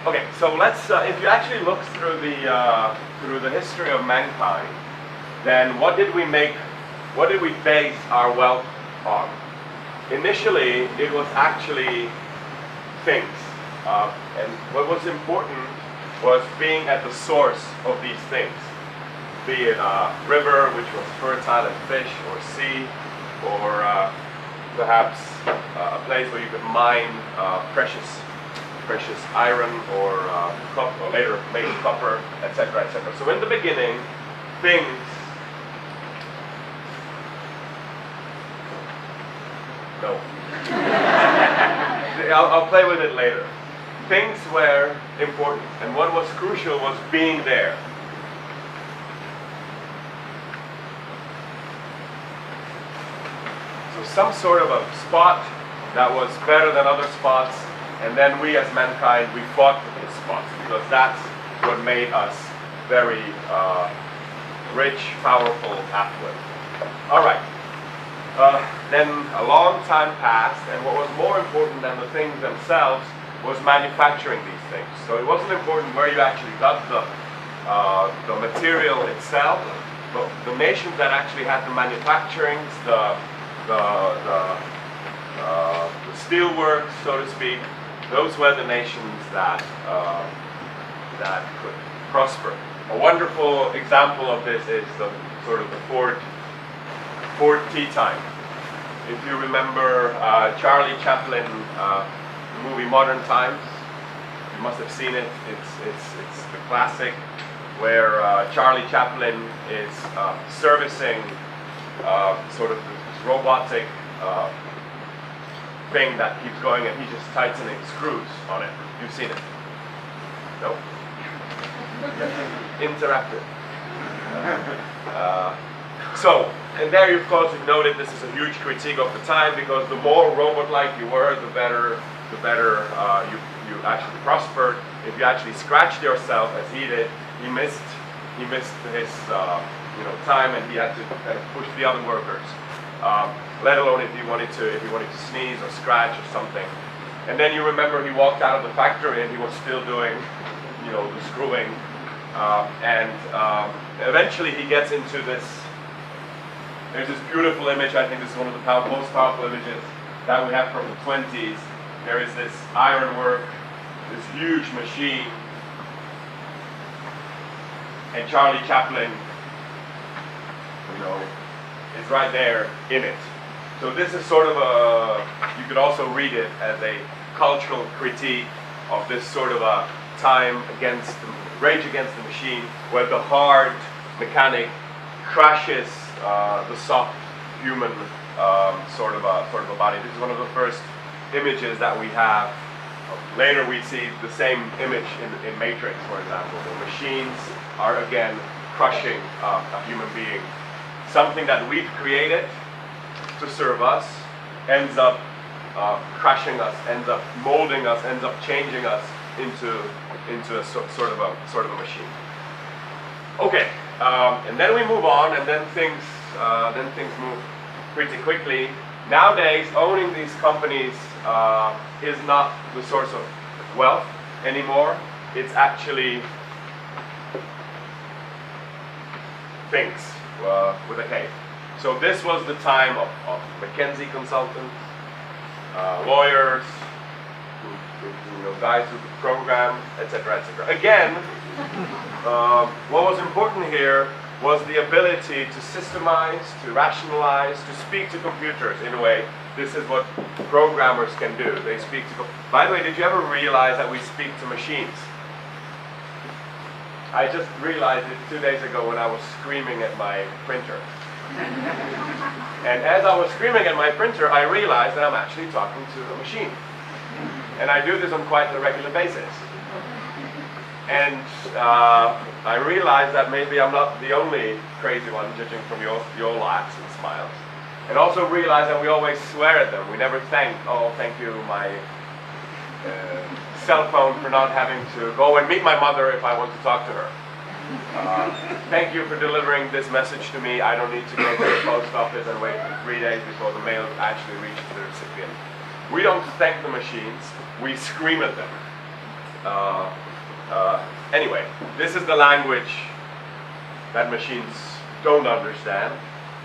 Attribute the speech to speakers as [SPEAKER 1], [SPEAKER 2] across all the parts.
[SPEAKER 1] Okay, so let's, if you actually look through the history of mankind, then what did we base our wealth on? Initially, it was actually things. And what was important was being at the source of these things. Be it a river, which was fertile in fish, or sea, or perhaps a place where you could mine precious iron, or later made copper, etc., etc. So in the beginning, things no. I'll play with it later. Things were important, and what was crucial was being there. So some sort of a spot that was better than other spots, and then we as mankind, we fought for these spots, because that's what made us very rich, powerful, affluent. All right. Then a long time passed, and what was more important than the things themselves was manufacturing these things. So it wasn't important where you actually got the material itself, but the nations that actually had the manufacturing, the steelworks, so to speak, those were the nations that could prosper. A wonderful example of this is the sort of the Ford tea time. If you remember Charlie Chaplin movie Modern Times, you must have seen it. It's the classic where Charlie Chaplin is servicing sort of this robotic thing that keeps going, and he's just tightening screws on it. You've seen it? No? Interactive. And there, of course, you've noted this is a huge critique of the time, because the more robot-like you were, the better you actually prospered. If you actually scratched yourself, as he did, he missed his time, and he had to kind of push the other workers. Let alone if he wanted to sneeze or scratch or something. And then you remember he walked out of the factory and he was still doing, the screwing. Eventually he gets into this. There's this beautiful image. I think this is one of the most powerful images that we have from the 20s. There is this ironwork, this huge machine, and Charlie Chaplin, is right there in it. So this is sort of you could also read it as a cultural critique of this sort of a time rage against the machine, where the hard mechanic crashes the soft human sort of a body. This is one of the first images that we have. Later we see the same image in Matrix, for example. The machines are again crushing a human being. Something that we've created to serve us ends up crushing us, ends up molding us, ends up changing us into a sort of a machine. Okay, and then we move on, and then things move pretty quickly. Nowadays, owning these companies is not the source of wealth anymore. It's actually things with a K. So this was the time of McKinsey consultants, lawyers, guys who could program, etc., etc. Again, what was important here was the ability to systemize, to rationalize, to speak to computers in a way. This is what programmers can do. They speak to. By the way, did you ever realize that we speak to machines? I just realized it 2 days ago when I was screaming at my printer. And as I was screaming at my printer, I realized that I'm actually talking to a machine. And I do this on quite a regular basis. And I realized that maybe I'm not the only crazy one, judging from your laughs and smiles. And also realized that we always swear at them. We never thank you, my cell phone, for not having to go and meet my mother if I want to talk to her. Thank you for delivering this message to me. I don't need to go to the post office and wait for 3 days before the mail actually reaches the recipient. We don't thank the machines, we scream at them. Anyway, this is the language that machines don't understand.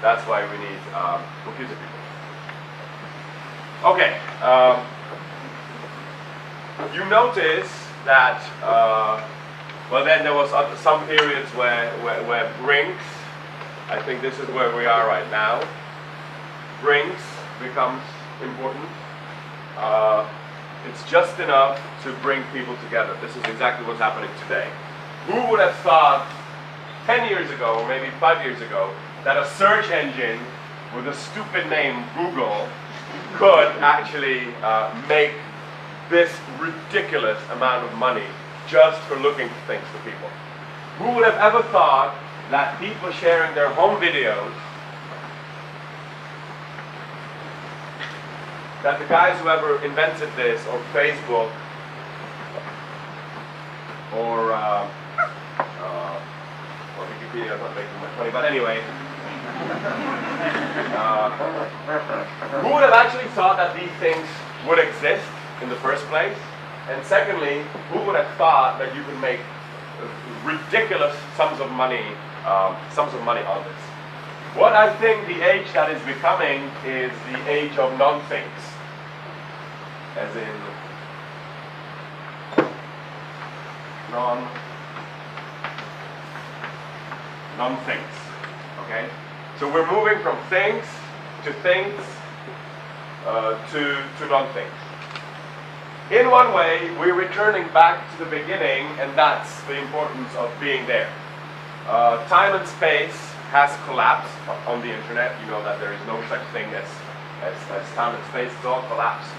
[SPEAKER 1] That's why we need computer people. Okay, you notice that, well, then there was some periods where Brinks, I think this is where we are right now, Brinks becomes important. It's just enough to bring people together. This is exactly what's happening today. Who would have thought 10 years ago, or maybe 5 years ago, that a search engine with a stupid name, Google, could actually make this ridiculous amount of money just for looking for things for people? Who would have ever thought that people sharing their home videos, that the guys who ever invented this, or Facebook, or well, Wikipedia is not making much money, but anyway, who would have actually thought that these things would exist in the first place? And secondly, who would have thought that you could make ridiculous sums of money on this? What I think the age that is becoming is the age of non-things. As in non-things. Okay? So we're moving from things to non-things. In one way, we're returning back to the beginning, and that's the importance of being there. Time and space has collapsed on the internet. You know that there is no such thing as time and space. It's all collapsed.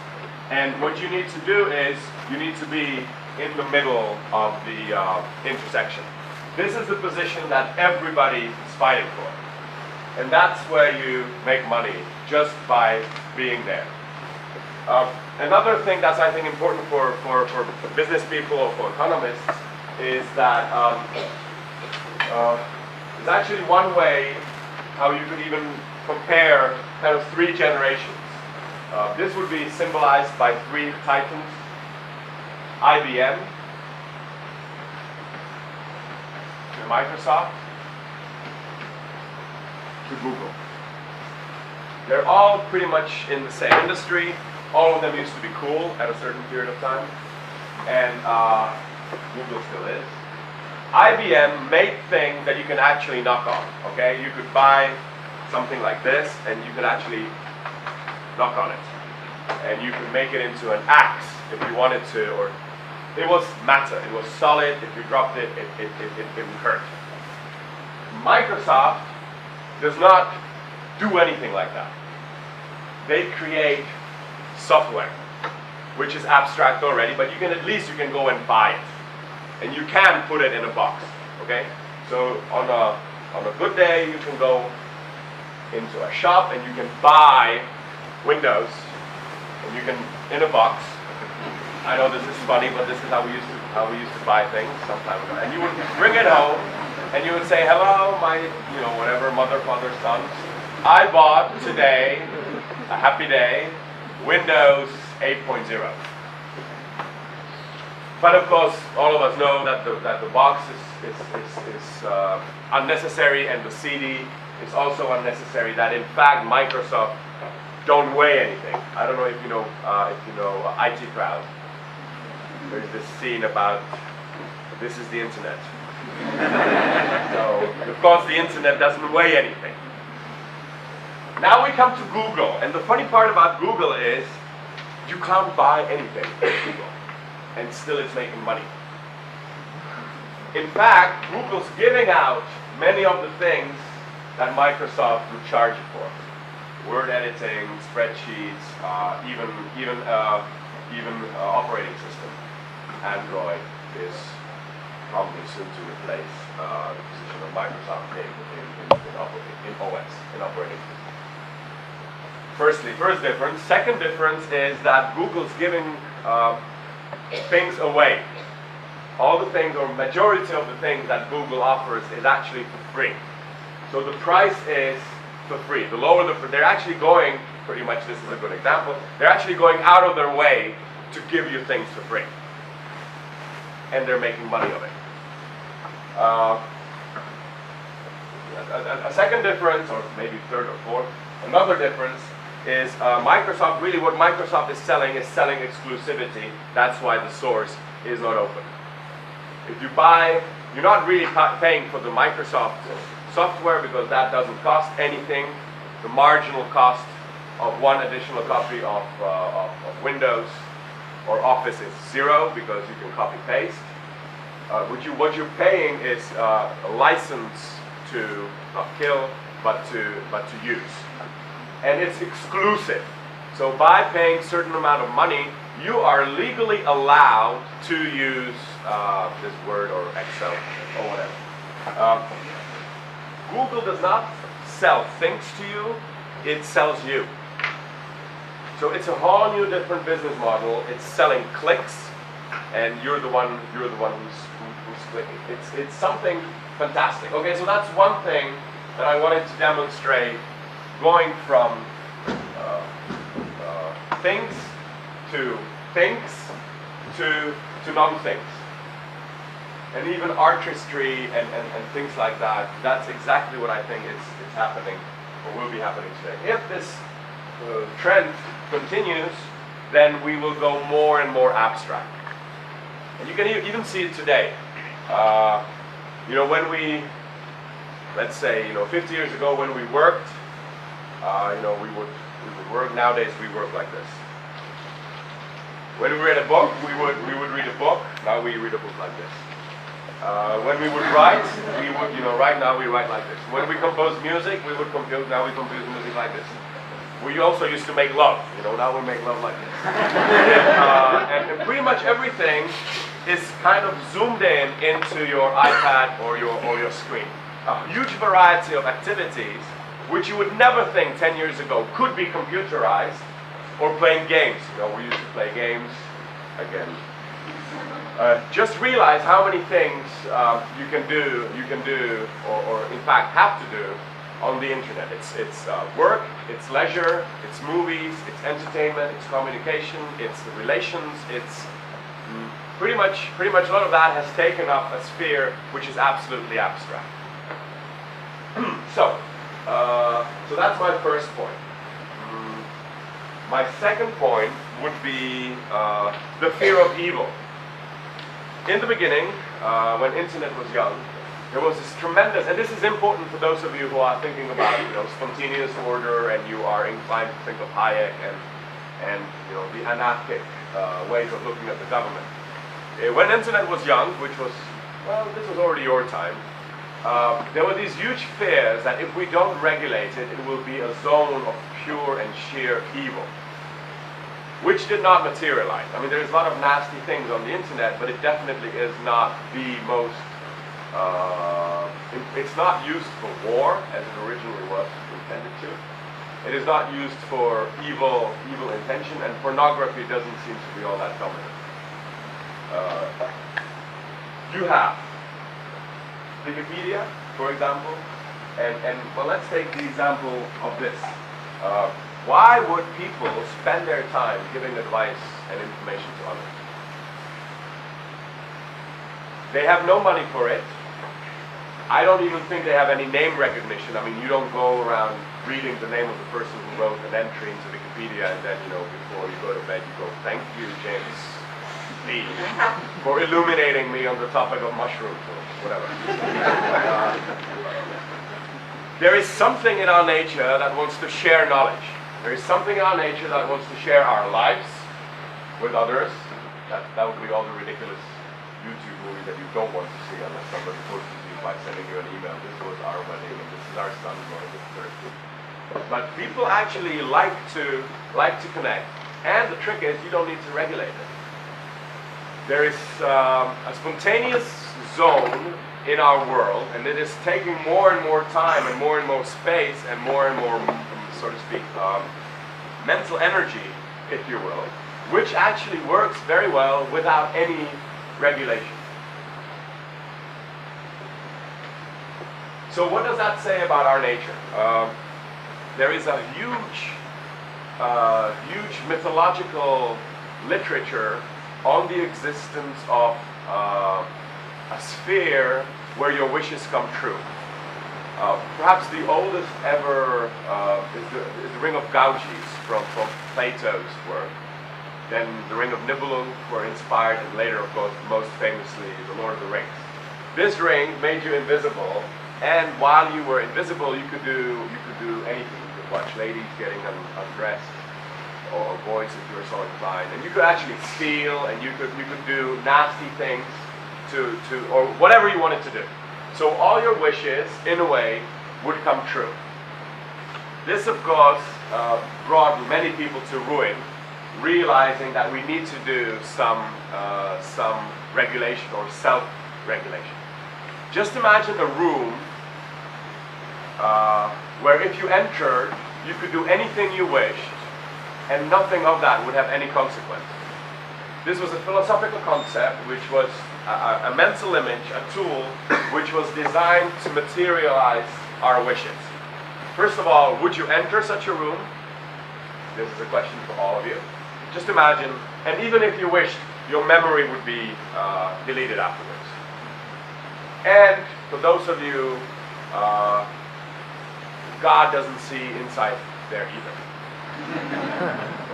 [SPEAKER 1] And what you need to do is, you need to be in the middle of the intersection. This is the position that everybody is fighting for. And that's where you make money, just by being there. Another thing that's, I think, important for business people or for economists is that there's actually one way how you could even compare kind of three generations. This would be symbolized by three titans: IBM, to Microsoft, to Google. They're all pretty much in the same industry. All of them used to be cool at a certain period of time, and Google still is. IBM made things that you can actually knock on. Okay, you could buy something like this, and you could actually knock on it, and you could make it into an axe if you wanted to, or it was matter. It was solid. If you dropped it, it would hurt. Microsoft does not do anything like that. They create software, which is abstract already, but you can at least go and buy it, and you can put it in a box. Okay, so on a good day, you can go into a shop and you can buy Windows, and you can in a box. I know this is funny, but this is how we used to buy things some time ago. And you would bring it home, and you would say, "Hello, my whatever mother, father, sons. I bought today, a happy day, Windows 8.0." But of course, all of us know that the box is unnecessary, and the CD is also unnecessary. That in fact, Microsoft don't weigh anything. I don't know if you know IT Crowd. There's this scene about this is the internet. So of course, the internet doesn't weigh anything. Now we come to Google, and the funny part about Google is you can't buy anything with Google, and still it's making money. In fact, Google's giving out many of the things that Microsoft would charge you for. Word editing, spreadsheets, even operating system. Android is probably soon to replace the position of Microsoft in OS, in operating system. First difference. Second difference is that Google's giving things away. All the things, or majority of the things that Google offers is actually for free. So the price is for free. The lower they're actually going, pretty much this is a good example, they're actually going out of their way to give you things for free. and they're making money of it. A second difference, or maybe third or fourth, another difference is Microsoft, really what Microsoft is selling exclusivity. That's why the source is not open. If you buy, you're not really paying for the Microsoft software because that doesn't cost anything. The marginal cost of one additional copy of Windows or Office is zero because you can copy paste. What you're paying is a license to not kill, but to use, and it's exclusive. So by paying a certain amount of money, you are legally allowed to use this Word or Excel or whatever. Google does not sell things to you; it sells you. So it's a whole new different business model. It's selling clicks, and you're the one who's clicking. It's something fantastic. Okay, so that's one thing that I wanted to demonstrate, going from things to non-things, and even artistry and things like that. That's exactly what I think is happening or will be happening today. If this trend continues, then we will go more and more abstract. And you can even see it today. When we, let's say, 50 years ago when we worked, we would work. Nowadays we work like this. When we read a book, we would read a book. Now we read a book like this. When we would write, right now we write like this. When we compose music, we would compose. Now we compose music like this. We also used to make love. Now we make love like this. And pretty much everything is kind of zoomed into your iPad or your screen. A huge variety of activities which you would never think 10 years ago could be computerized, or playing games. We used to play games again. Just realize how many things you can do, or in fact have to do on the internet. It's work, it's leisure, it's movies, it's entertainment, it's communication, it's relations, it's pretty much a lot of that has taken up a sphere which is absolutely abstract. So that's my first point. My second point would be the fear of evil. In the beginning, when internet was young, there was this tremendous, and this is important for those of you who are thinking about spontaneous order, and you are inclined to think of Hayek and the anarchic ways of looking at the government. When internet was young, which was, this was already your time, there were these huge fears that if we don't regulate it, it will be a zone of pure and sheer evil, which did not materialize. I mean, there's a lot of nasty things on the internet, but it definitely is not the most, it's not used for war, as it originally was intended to. It is not used for evil intention, and pornography doesn't seem to be all that dominant. You have Wikipedia, for example, and let's take the example of this. Why would people spend their time giving advice and information to others? They have no money for it. I don't even think they have any name recognition. I mean, you don't go around reading the name of the person who wrote an entry into Wikipedia and then, before you go to bed, you go, "Thank you, James Lee, for illuminating me on the topic of mushrooms," or whatever. There is something in our nature that wants to share knowledge. There is something in our nature that wants to share our lives with others. That would be all the ridiculous YouTube movies that you don't want to see unless somebody forces you by sending you an email. This was our wedding, and this is our son going to Thursday. But people actually like to connect, and the trick is you don't need to regulate it. There is a spontaneous zone in our world, and it is taking more and more time and more space and more, so to speak, mental energy, if you will, which actually works very well without any regulation. So what does that say about our nature? There is a huge mythological literature on the existence of a sphere where your wishes come true. Perhaps the oldest ever is the Ring of Gauges from Plato's work. Then the Ring of Nibelung were inspired, and later, of course, most famously, the Lord of the Rings. This ring made you invisible, and while you were invisible, you could do anything. You could watch ladies getting undressed, or boys if you were so inclined, and you could actually steal, and you could do nasty things or whatever you wanted to do. So all your wishes, in a way, would come true. This, of course, brought many people to ruin, realizing that we need to do some regulation or self-regulation. Just imagine a room where if you entered, you could do anything you wished, and nothing of that would have any consequence. This was a philosophical concept, which was a mental image, a tool, which was designed to materialize our wishes. First of all, would you enter such a room? This is a question for all of you. Just imagine, and even if you wished, your memory would be deleted afterwards. And for those of you, God doesn't see inside there either.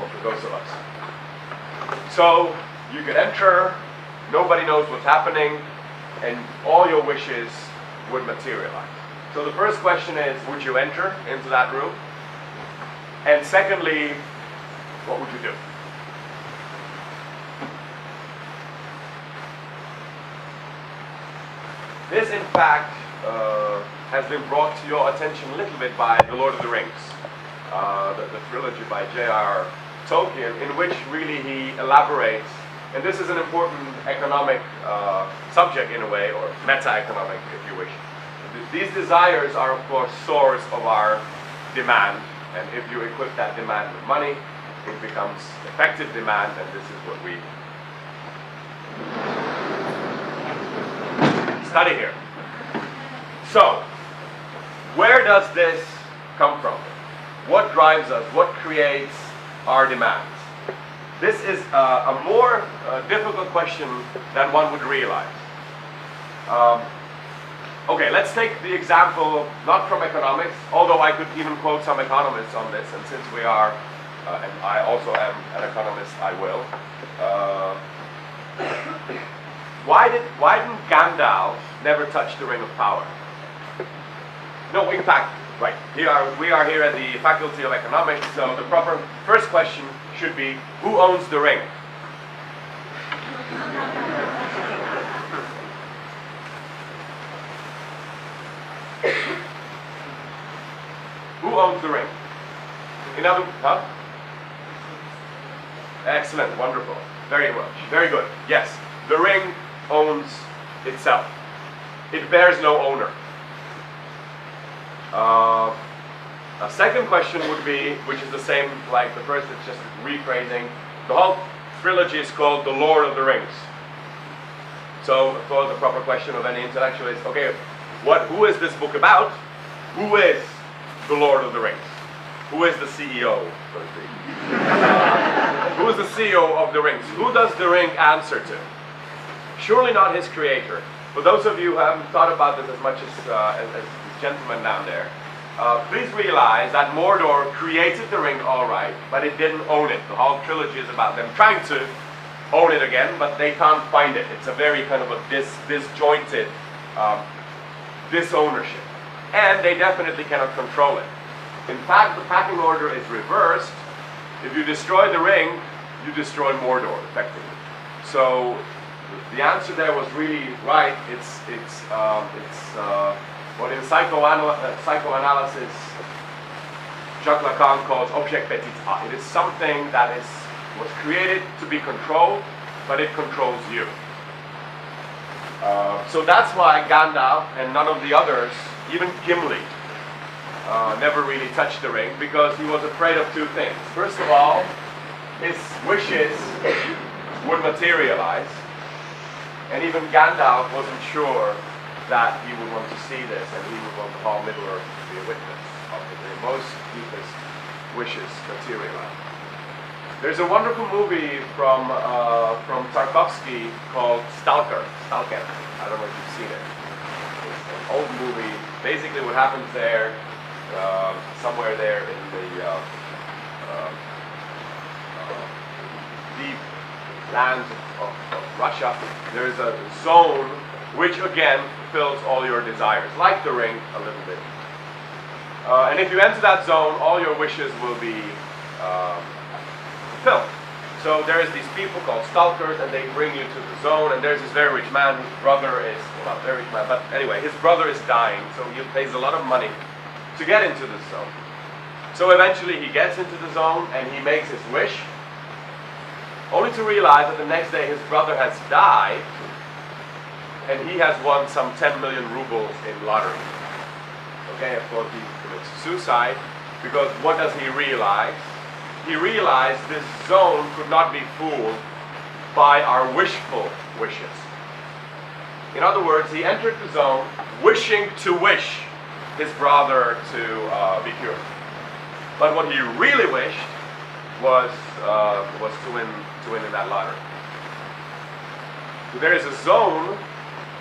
[SPEAKER 1] Or for those of us. So you could enter, nobody knows what's happening, and all your wishes would materialize. So the first question is, would you enter into that room? And secondly, what would you do? This, in fact, has been brought to your attention a little bit by The Lord of the Rings, the trilogy by J.R. Tolkien, in which really he elaborates, and this is an important economic subject in a way, or meta-economic if you wish. These desires are, of course, source of our demand, and if you equip that demand with money, it becomes effective demand, and this is what we study here. So, where does this come from? What drives us? What creates our demands? This is a more difficult question than one would realize. Okay, let's take the example, not from economics, although I could even quote some economists on this, and since we are, and I also am an economist, I will. Why didn't Gandalf never touch the Ring of Power? No, in fact, right, we are here at the Faculty of Economics, so the proper first question should be, who owns the ring? Who owns the ring? In other, huh? Excellent, wonderful, very much, very good. Yes, the ring owns itself. It bears no owner. A second question would be, which is the same like the first, it's just rephrasing. The whole trilogy is called The Lord of the Rings. So, of course, the proper question of any intellectual is, okay, who is this book about? Who is the Lord of the Rings? Who is the CEO, so to speak? Who is the CEO of the rings? Who does the ring answer to? Surely not his creator. For those of you who haven't thought about this as much as this gentleman down there, please realize that Mordor created the ring all right, but it didn't own it. The whole trilogy is about them trying to own it again, but they can't find it. It's a very kind of a disjointed disownership. And they definitely cannot control it. In fact, the packing order is reversed. If you destroy the ring, you destroy Mordor, effectively. So the answer there was really right. It's what in psychoanalysis Jacques Lacan calls objet petit a. It is something that was created to be controlled, but it controls you. So that's why Gandalf and none of the others, even Gimli, never really touched the ring, because he was afraid of two things. First of all, his wishes would materialize, and even Gandalf wasn't sure that he would want to see this, and he would want the whole Middle-earth to be a witness of the most deepest wishes materialize. There's a wonderful movie from Tarkovsky called Stalker. Stalker. I don't know if you've seen it. It's an old movie. Basically, what happens there, somewhere there in the deep lands of Russia, there's a zone which again fulfills all your desires, like the ring a little bit. And if you enter that zone, all your wishes will be fulfilled. So there's these people called stalkers, and they bring you to the zone, and there's this very rich man whose brother is, well, not a very rich man, but anyway, his brother is dying, so he pays a lot of money to get into this zone. So eventually he gets into the zone, and he makes his wish, only to realize that the next day his brother has died, and he has won some 10 million rubles in lottery. Okay, of course he commits suicide, because what does he realize? He realized this zone could not be fooled by our wishful wishes. In other words, he entered the zone wishing to wish his brother to be cured. But what he really wished was to win in that lottery. So there is a zone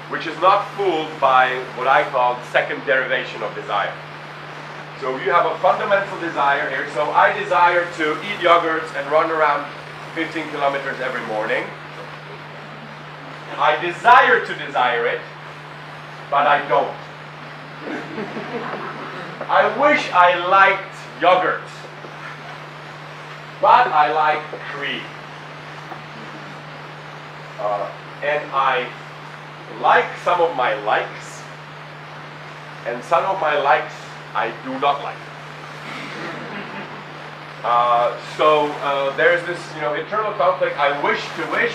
[SPEAKER 1] which is not fooled by what I call the second derivation of desire. So you have a fundamental desire here. So I desire to eat yogurts and run around 15 kilometers every morning. I desire to desire it, but I don't. I wish I liked yogurts, but I like cream. And I like some of my likes, and some of my likes I do not like. So there's this, internal conflict. I wish to wish,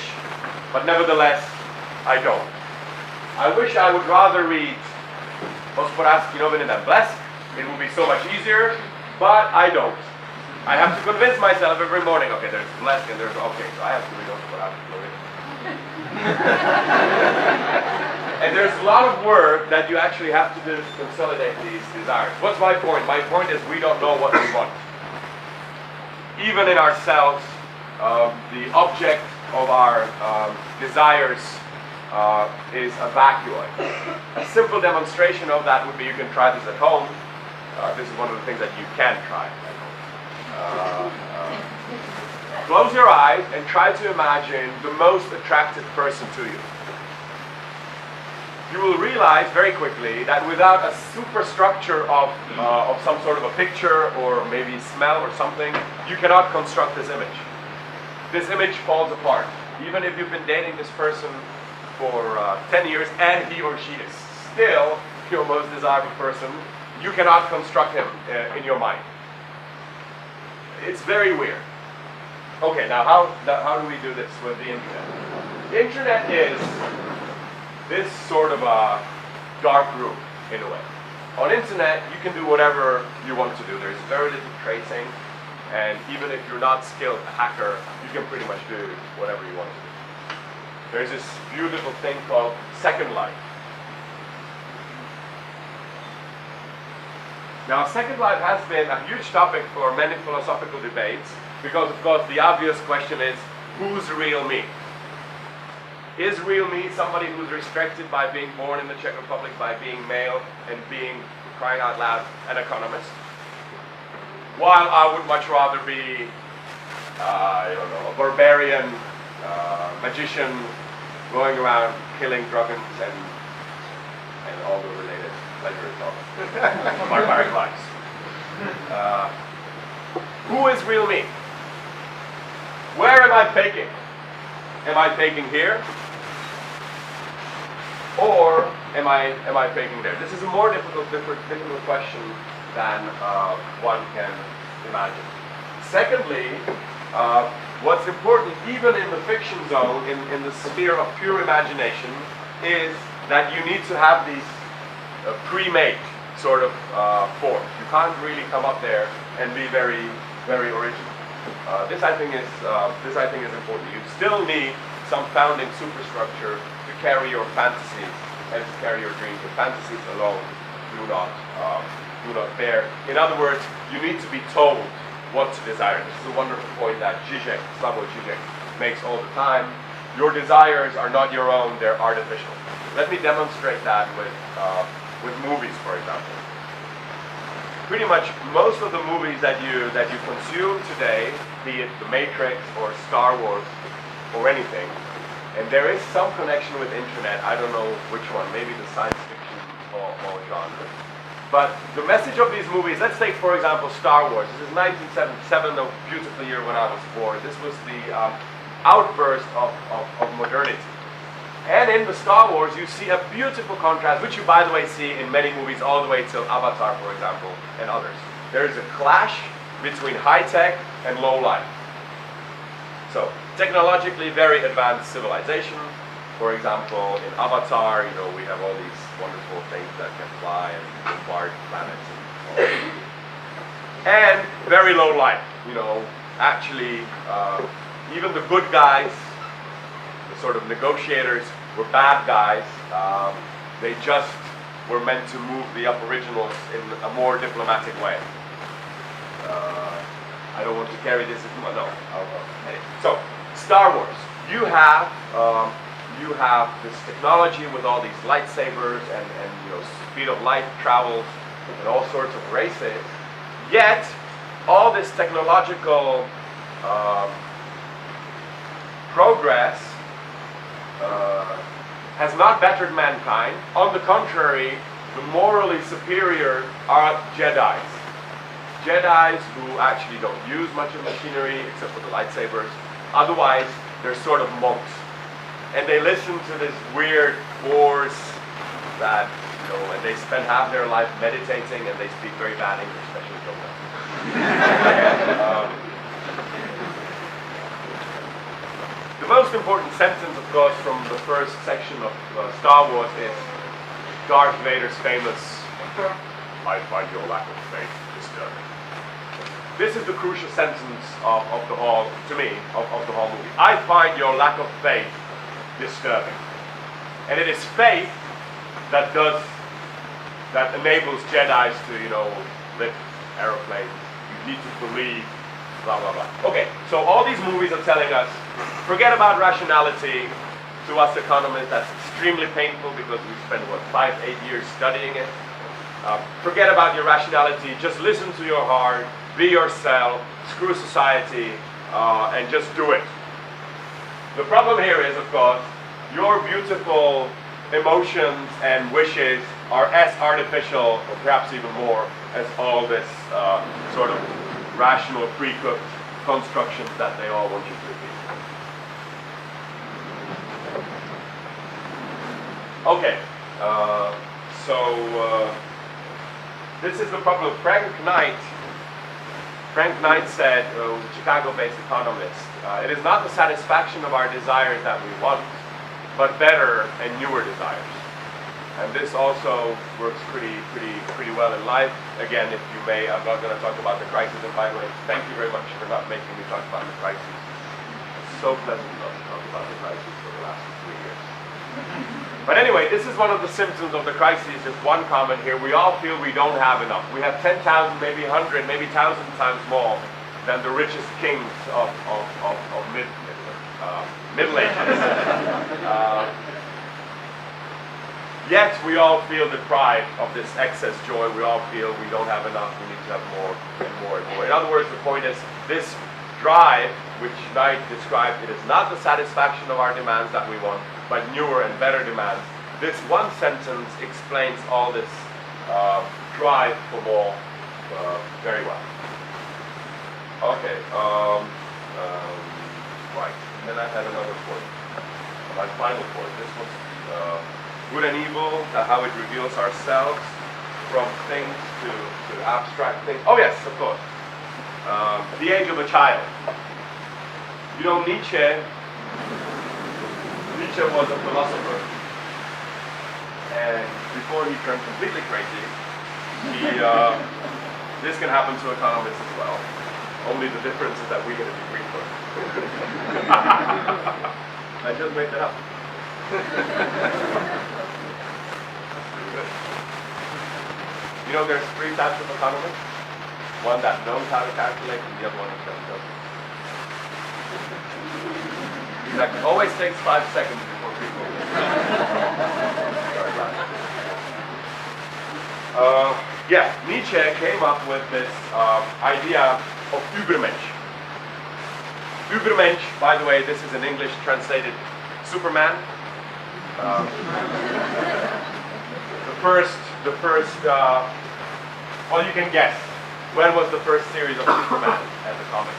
[SPEAKER 1] but nevertheless, I don't. I wish I would rather read Hospodářský noviny than Blesk. It would be so much easier, but I don't. I have to convince myself every morning, okay, there's Blesk and there's, okay, so I have to read Hospodářský noviny. And there's a lot of work that you actually have to do to consolidate these desires. What's my point? My point is we don't know what we want. Even in ourselves, the object of our desires is a vacuum. A simple demonstration of that would be, you can try this at home. This is one of the things that you can try at home. Close your eyes and try to imagine the most attractive person to you. You will realize very quickly that without a superstructure of some sort of a picture or maybe smell or something, you cannot construct this image. This image falls apart. Even if you've been dating this person for 10 years and he or she is still your most desirable person, you cannot construct him in your mind. It's very weird. Okay, now how do we do this with the internet? The internet is this sort of a dark room, in a way. On internet, you can do whatever you want to do. There's very little tracing, and even if you're not skilled hacker, you can pretty much do whatever you want to do. There's this beautiful thing called Second Life. Now, Second Life has been a huge topic for many philosophical debates, because of course the obvious question is, who's real me? Is real me somebody who's restricted by being born in the Czech Republic, by being male, and being, crying out loud, an economist? While I would much rather be, I don't know, a barbarian magician going around killing dragons and all the related pleasures of barbaric lives. Who is real me? Where am I peaking? Am I peaking here? Or am I peaking there? This is a more difficult question than one can imagine. Secondly, what's important, even in the fiction zone, in the sphere of pure imagination, is that you need to have these pre-made sort of forms. You can't really come up there and be very, very original. This I think is important. You still need some founding superstructure to carry your fantasies and to carry your dreams. Your fantasies alone do not bear. In other words, you need to be told what to desire. This is a wonderful point that Slavoj Žižek makes all the time. Your desires are not your own, they're artificial. Let me demonstrate that with movies, for example. Pretty much most of the movies that you consume today, be it The Matrix or Star Wars or anything, and there is some connection with internet, I don't know which one, maybe the science fiction or genre. But the message of these movies, let's take for example Star Wars. This is 1977, a beautiful year when I was born. This was the outburst of modernity. And in the Star Wars you see a beautiful contrast, which you by the way see in many movies all the way till Avatar, for example, and others. There is a clash between high-tech and low-life. So, technologically very advanced civilization. For example, in Avatar, we have all these wonderful things that can fly and bombard planets. And very low life. Actually, even the good guys, the sort of negotiators, were bad guys. They just were meant to move the Aboriginals in a more diplomatic way. I don't want to carry this as no. So, Star Wars. You have this technology with all these lightsabers and speed of light travels and all sorts of races. Yet, all this technological progress has not bettered mankind. On the contrary, the morally superior are Jedis. Jedis who actually don't use much of machinery except for the lightsabers. Otherwise, they're sort of monks. And they listen to this weird force that, and they spend half their life meditating and they speak very bad English, especially yoga. The most important sentence, of course, from the first section of Star Wars is Darth Vader's famous, "I find your lack of faith disturbing." This is the crucial sentence of the whole, to me, of the whole movie. I find your lack of faith disturbing. And it is faith that enables Jedis to, lift aeroplanes. You need to believe, blah, blah, blah. Okay, so all these movies are telling us, forget about rationality. To us economists, that's extremely painful because we spent, 5-8 years studying it. Forget about your rationality, just listen to your heart, be yourself, screw society, and just do it. The problem here is, of course, your beautiful emotions and wishes are as artificial, or perhaps even more, as all this sort of rational, pre-cooked constructions that they all want you to be. Okay, this is the problem of Frank Knight. Frank Knight said, Chicago-based economist, it is not the satisfaction of our desires that we want, but better and newer desires. And this also works pretty well in life. Again, if you may, I'm not going to talk about the crisis. And by the way, thank you very much for not making me talk about the crisis. It's so pleasant not to talk about the crisis for the last 3 years. But anyway, this is one of the symptoms of the crisis. Just one comment here. We all feel we don't have enough. We have 10,000, maybe 100, maybe 1,000 times more than the richest kings of Middle Ages. Yet we all feel deprived of this excess joy. We all feel we don't have enough. We need to have more and more and more. In other words, the point is this drive, which Knight described, it is not the satisfaction of our demands that we want, but newer and better demands. This one sentence explains all this drive for more very well. Okay, right. And then I had another point, my final point. This was good and evil, how it reveals ourselves from things to abstract things. Oh yes, of course. The age of a child. Nietzsche was a philosopher, and before he turned completely crazy, this can happen to economists as well. Only the difference is that we get a degree for it. I just made that up. There's 3 types of economists. one that knows how to calculate and the other one that doesn't. Exactly. Always takes 5 seconds before people start laughing. Yeah, Nietzsche came up with this idea of Übermensch. Übermensch, by the way, this is in English translated Superman. The first, well, you can guess. When was the first series of Superman as a comic?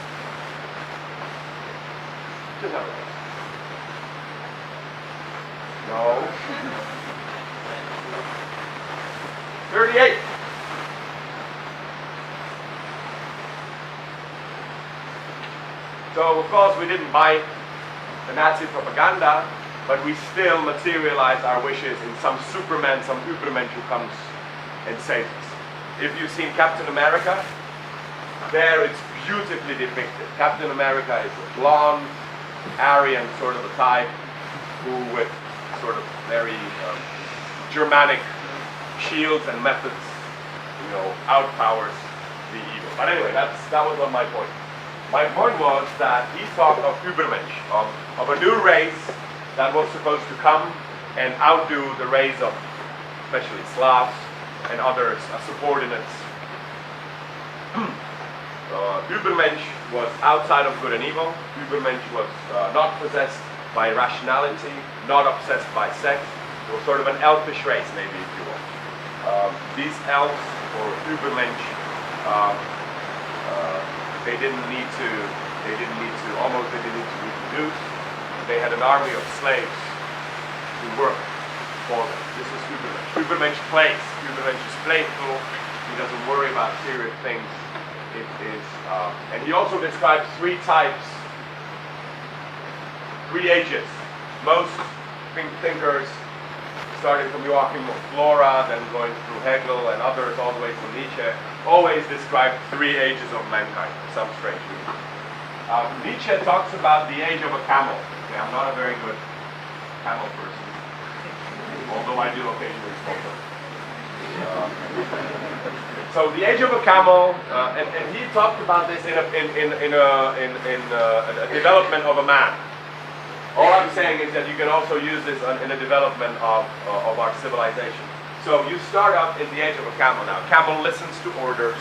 [SPEAKER 1] Just have a guess. No. 38. So, of course, we didn't buy the Nazi propaganda, but we still materialize our wishes in some Superman, some Übermensch who comes and saves us. If you've seen Captain America, there it's beautifully depicted. Captain America is a blonde, Aryan sort of a type, who with sort of very Germanic shields and methods, outpowers the evil. But anyway, that was not my point. My point was that he thought of Übermensch, of a new race that was supposed to come and outdo the race of especially Slavs and others, subordinates. Übermensch was outside of good and evil. Übermensch was not possessed by rationality, not obsessed by sex. It was sort of an elfish race, maybe, if you will. These elves, or Übermensch, they didn't need to reproduce. They had an army of slaves who worked for them. This is Übermensch. Übermensch plays. Übermensch is playful. He doesn't worry about serious things. It is, and he also describes 3 types, 3 ages. Most thinkers, starting from Joachim of Flora, then going through Hegel and others, all the way to Nietzsche, always describe 3 ages of mankind for some strange reason. Nietzsche talks about the age of a camel. Okay, I'm not a very good camel person, although I do occasionally smoke them. So the age of a camel, and he talked about this in a development of a man. All I'm saying is that you can also use this in the development of our civilization. So you start out in the age of a camel now. Camel listens to orders.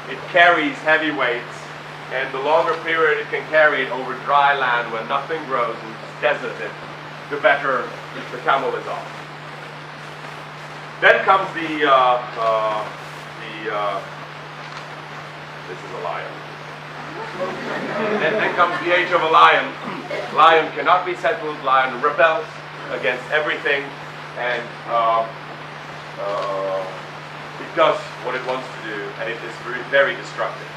[SPEAKER 1] It carries heavy weights. And the longer period it can carry it over dry land where nothing grows and it's deserted, the better the camel is off. Then comes this is a lion. Then comes the age of a lion. Lion cannot be settled. Lion rebels against everything, and it does what it wants to do, and it is very, very destructive.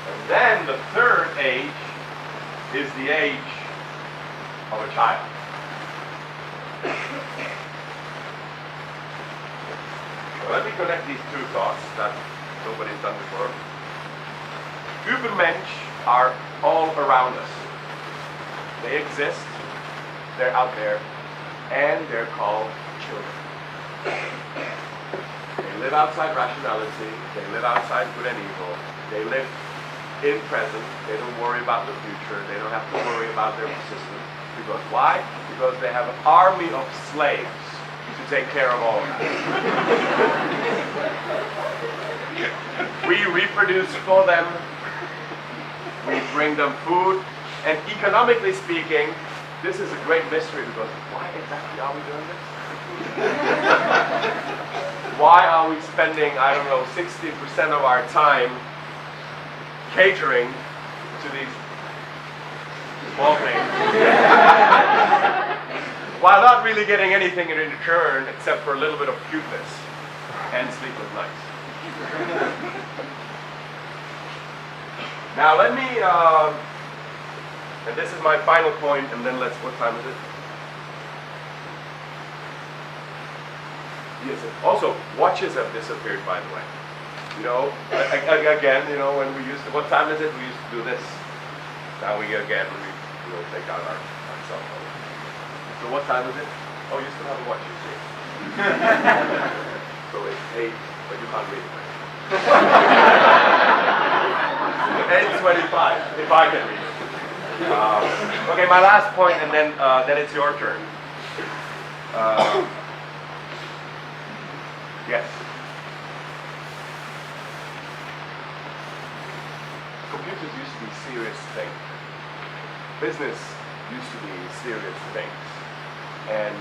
[SPEAKER 1] And then the third age is the age of a child. So let me connect these 2 thoughts that nobody's done before. Übermensch are all around us. They exist, they're out there, and they're called children. They live outside rationality, they live outside good and evil, they live in present, they don't worry about the future, they don't have to worry about their persistence. Because why? Because they have an army of slaves to take care of all of that. We reproduce for them, we bring them food, and economically speaking, this is a great mystery because why exactly are we doing this? Why are we spending, 60% of our time catering to these small things while not really getting anything in return except for a little bit of cuteness and sleepless nights? Now let me, and this is my final point, and then what time is it? Yes, also, watches have disappeared, by the way. Again, when we used to, what time is it? We used to do this. Now we take out our cell phone. So what time is it? Oh, you still have a watch, you see. So it's 8, but you can't read it. N25, if I can read it. Okay, my last point, and then it's your turn. Yes. Computers used to be serious things. Business used to be serious things. And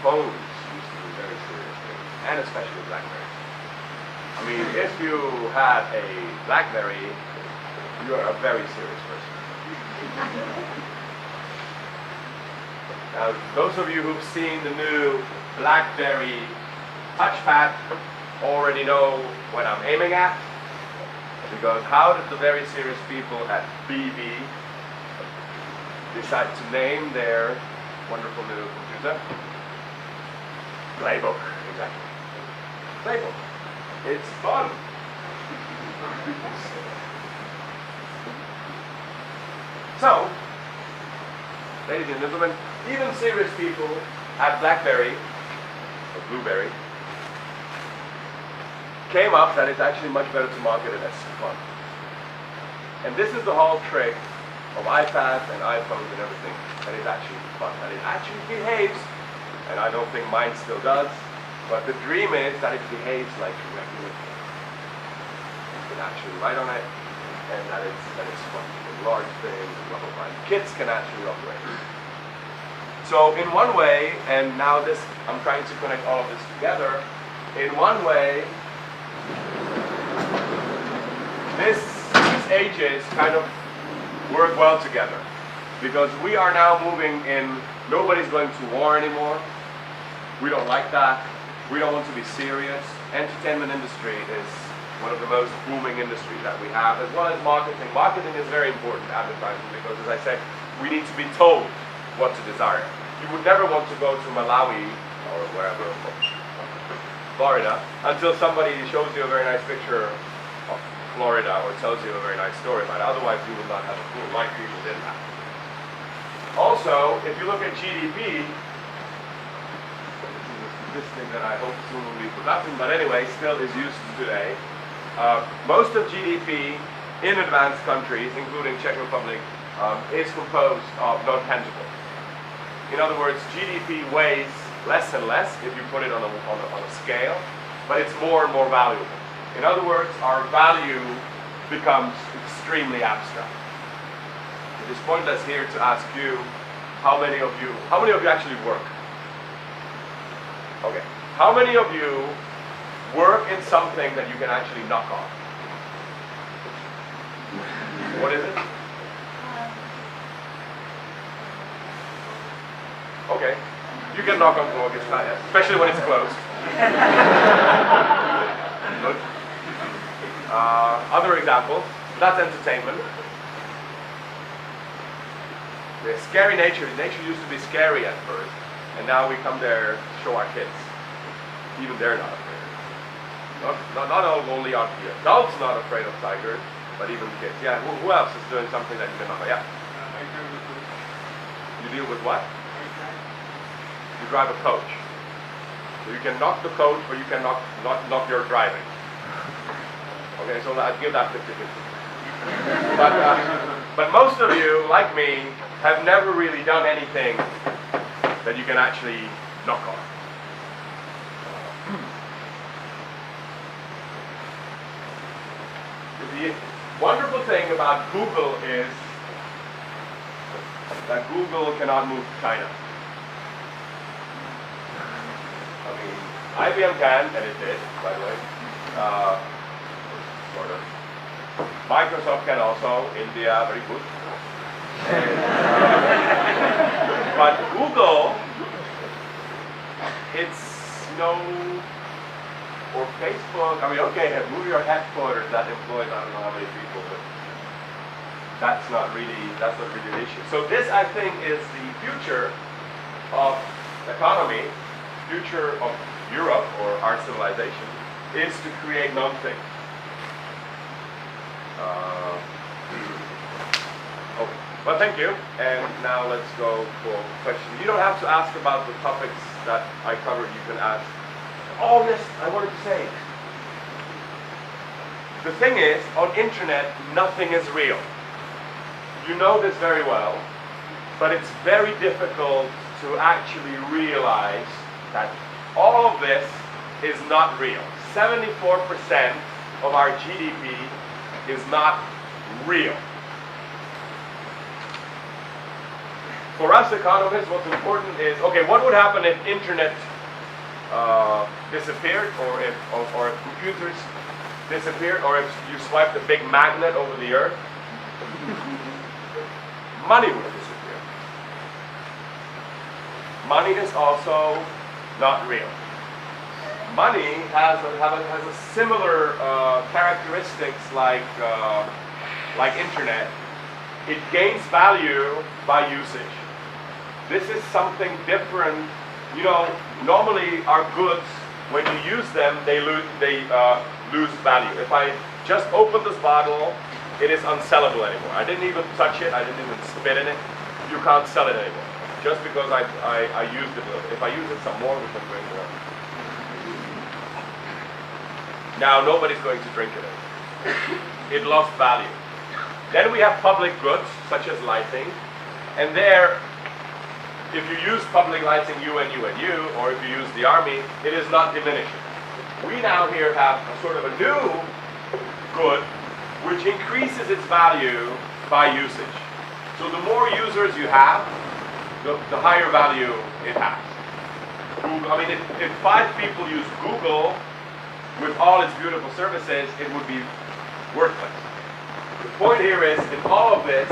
[SPEAKER 1] phones used to be very serious things. And especially BlackBerry. I mean, if you had a BlackBerry, you are a very serious person. Now, those of you who've seen the new BlackBerry touchpad already know what I'm aiming at. Because how did the very serious people at BB decide to name their wonderful new computer? Playbook, exactly. Playbook. It's fun. So, ladies and gentlemen, even serious people at BlackBerry, or Blueberry, came up that it's actually much better to market it as fun. And this is the whole trick of iPads and iPhones and everything, that it's actually fun, that it actually behaves, and I don't think mine still does, but the dream is that it behaves like a regular phone. You can actually write on it, and that it's fun. Large things, blah, blah, blah. Kids can actually operate. So in one way, and now this, I'm trying to connect all of this together, in one way, these ages kind of work well together. Because we are now moving in, nobody's going to war anymore. We don't like that. We don't want to be serious. Entertainment industry is one of the most booming industries that we have, as well as marketing. Marketing is very important, advertising, because as I said, we need to be told what to desire. You would never want to go to Malawi or wherever, Florida, until somebody shows you a very nice picture of Florida or tells you a very nice story about it. Otherwise, you will not have a clue why people did that. Also, if you look at GDP, this thing that I hope soon will be forgotten, but anyway, still is used today. Most of GDP in advanced countries, including Czech Republic, is composed of non-tangible. In other words, GDP weighs less and less if you put it on a scale, but it's more and more valuable. In other words, our value becomes extremely abstract. It is pointless here to ask you, how many of you actually work? Okay, how many of you work in something that you can actually knock off? What is it? Okay, you can knock on mortgage, especially when it's closed. Good. Other examples, that's entertainment. The scary nature used to be scary at first, and now we come there to show our kids. Even they're not afraid. Not only are the adults not afraid of tigers, but even kids. Yeah, who else is doing something that you can knock? Yeah. You deal with what? You drive a coach. So you can knock the coach, but you can knock your driving. Okay, so I'd give that 50-50. But most of you, like me, have never really done anything that you can actually knock on. The wonderful thing about Google is that Google cannot move to China. I mean, IBM can, and it did, by the way. Sort of. Microsoft can also. India, very good. But Google, it's or Facebook. I mean, okay, move your headquarters. That employs I don't know how many people, but that's not really the issue. So this, I think, is the future of economy, future of Europe or our civilization, is to create non-thing. Okay. Well, thank you. And now let's go for questions. You don't have to ask about the topics that I covered. You can ask. Oh yes, I wanted to say. the thing is, on internet, nothing is real. You know this very well, but it's very difficult to actually realize that all of this is not real. 74% of our GDP is not real. For us economists, what's important is, okay, what would happen if internet disappeared, or if computers disappeared, or if you swiped a big magnet over the earth? Money would disappear. Money is also not real. Money has a similar characteristics like internet. It gains value by usage. This is something different. You know, normally our goods, when you use them, they lose value. If I just open this bottle, it is unsellable anymore. I didn't even touch it. I didn't even spit in it. You can't sell it anymore. Just because I used it a little. If I use it some more, we can drink more. Now nobody's going to drink it anymore. It lost value. Then we have public goods, such as lighting. And there, if you use public lighting, you and you and you, or if you use the army, it is not diminishing. We now here have a sort of a new good which increases its value by usage. So the more users you have, the higher value it has. Google, I mean, if 5 people use Google with all its beautiful services, it would be worthless. The point here is, in all of this,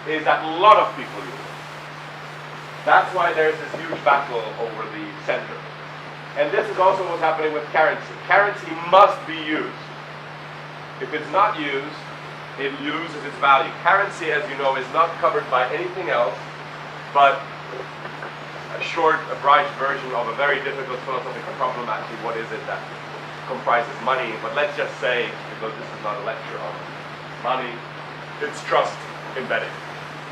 [SPEAKER 1] is that a lot of people use it. That's why there's this huge battle over the center. And this is also what's happening with currency. Currency must be used. If it's not used, it loses its value. Currency, as you know, is not covered by anything else but a short, abridged version of a very difficult philosophical problem. Actually, what is it that comprises money? But let's just say, because this is not a lecture on money, it's trust embedded.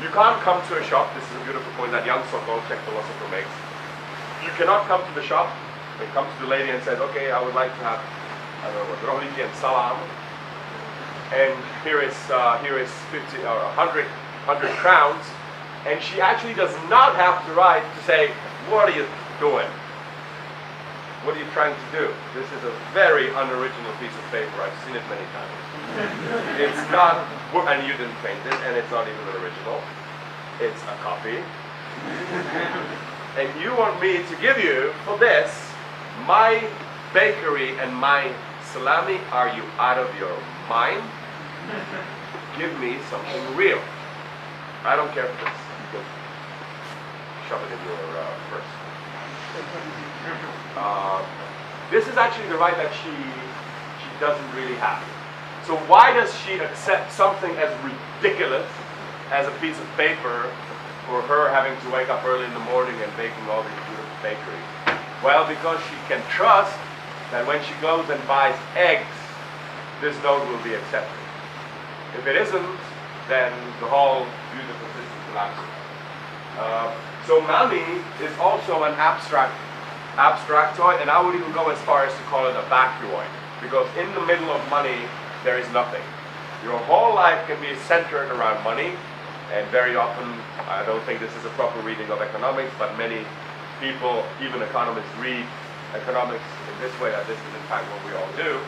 [SPEAKER 1] You can't come to a shop. This is a beautiful point that young Sokol, Czech philosopher, makes. You cannot come to the shop and come to the lady and says, okay, I would like to have, I don't know what, rohlíky and salam, and here is 50 or 100 crowns, and she actually does not have the right to say, what are you doing? What are you trying to do? This is a very unoriginal piece of paper. I've seen it many times. It's not, and you didn't paint it, and it's not even an original. It's a copy. And you want me to give you, for this, my bakery and my salami? Are you out of your mind? Give me something real. I don't care for this. You can shove it in your purse. This is actually the right that she doesn't really have. So why does she accept something as ridiculous as a piece of paper for her having to wake up early in the morning and baking all these beautiful bakeries? Well, because she can trust that when she goes and buys eggs, this note will be accepted. If it isn't, then the whole beautiful system collapses. So money is also an abstract toy, and I would even go as far as to call it a vacuoid, because in the middle of money there is nothing. Your whole life can be centered around money, and very often, I don't think this is a proper reading of economics, but many people, even economists, read economics in this way, that this is in fact what we all do.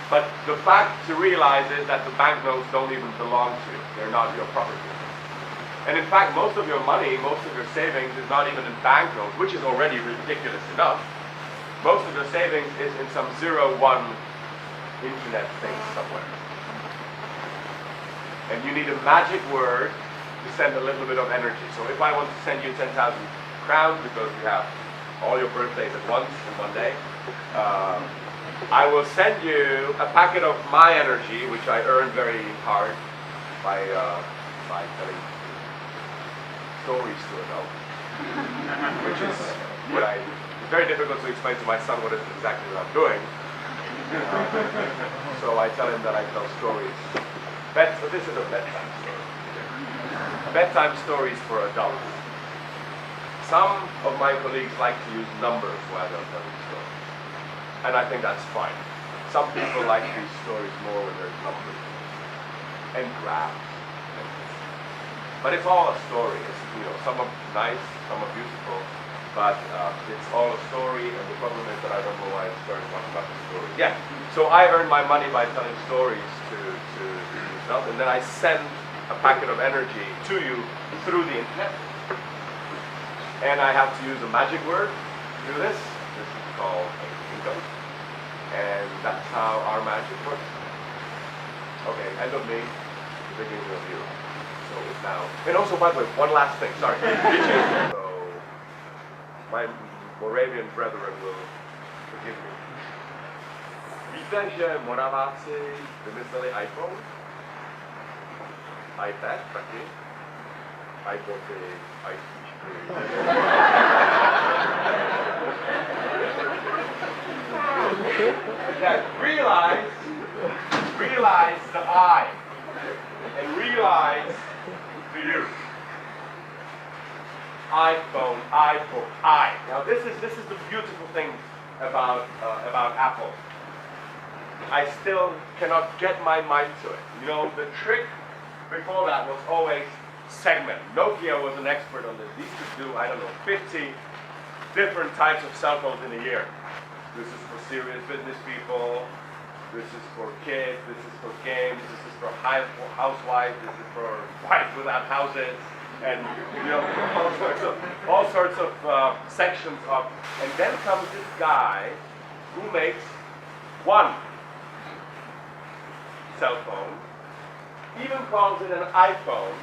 [SPEAKER 1] But the fact to realize is that the banknotes don't even belong to you. They're not your property. And in fact, most of your money, most of your savings is not even in banknotes, which is already ridiculous enough. Most of your savings is in some 0-1 internet thing somewhere. And you need a magic word to send a little bit of energy. So if I want to send you 10,000 crowns because you have all your birthdays at once in one day, I will send you a packet of my energy, which I earn very hard by telling stories to adults, which is what it's very difficult to explain to my son what it is exactly what I'm doing. So I tell him that I tell stories. This is a bedtime story. Bedtime stories for adults. Some of my colleagues like to use numbers while they're telling stories, and I think that's fine. Some people like these stories more when there's numbers and graphs. But it's all a story. It's, some are nice, some are beautiful, but it's all a story, and the problem is that I don't know why I started talking about the story. Yeah, so I earn my money by telling stories to yourself, and then I send a packet of energy to you through the internet. And I have to use a magic word to do this. This is called a bingo. And that's how our magic works. Okay, end of me, beginning of you. So it's now. And also, by the way, one last thing, sorry. So my Moravian brethren will forgive me. Víte, že Moraváci vymysleli iPhone? iPad taky? iPody, iPhone. Yeah, realize the I, and realize the you. iPhone, iPod, I. Now this is the beautiful thing about Apple. I still cannot get my mind to it. The trick before that was always segment. Nokia was an expert on this. These could do, 50 different types of cell phones in a year. This is for serious business people. This is for kids. This is for games. This is for housewives. This is for wives without houses. And all sorts of sections of. And then comes this guy who makes one cell phone, even calls it an iPhone,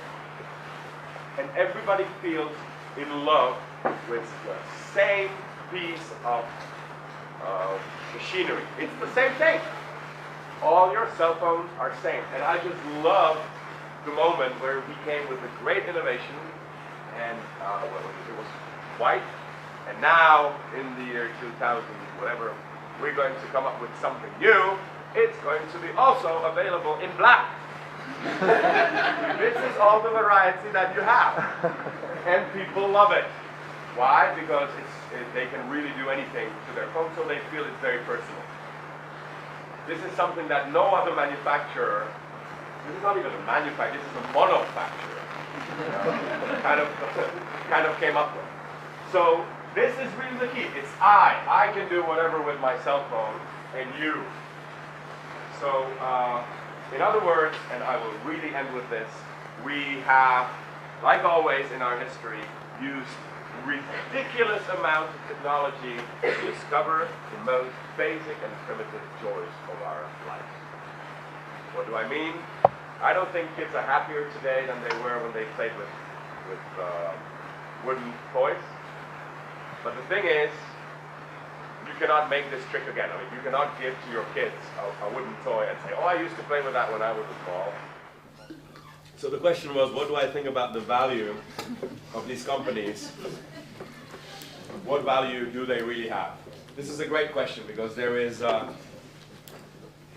[SPEAKER 1] and everybody feels in love with the same piece of machinery. It's the same thing. All your cell phones are same. And I just love the moment where he came with a great innovation, and it was white, and now in the year 2000, whatever, we're going to come up with something new. It's going to be also available in black. This is all the variety that you have, and people love it. Why? Because they can really do anything to their phone, so they feel it's very personal. This is something that no other manufacturer, this is not even a manufacturer, this is a monofacturer, kind of came up with. So this is really the key. It's I can do whatever with my cell phone, and you. So in other words, and I will really end with this, we have, like always in our history, used ridiculous amounts of technology to discover the most basic and primitive joys of our life. What do I mean? I don't think kids are happier today than they were when they played with wooden toys. But the thing is, you cannot make this trick again. I mean, you cannot give to your kids a wooden toy and say, oh, I used to play with that when I was small. So the question was, what do I think about the value of these companies? What value do they really have? This is a great question, because there is,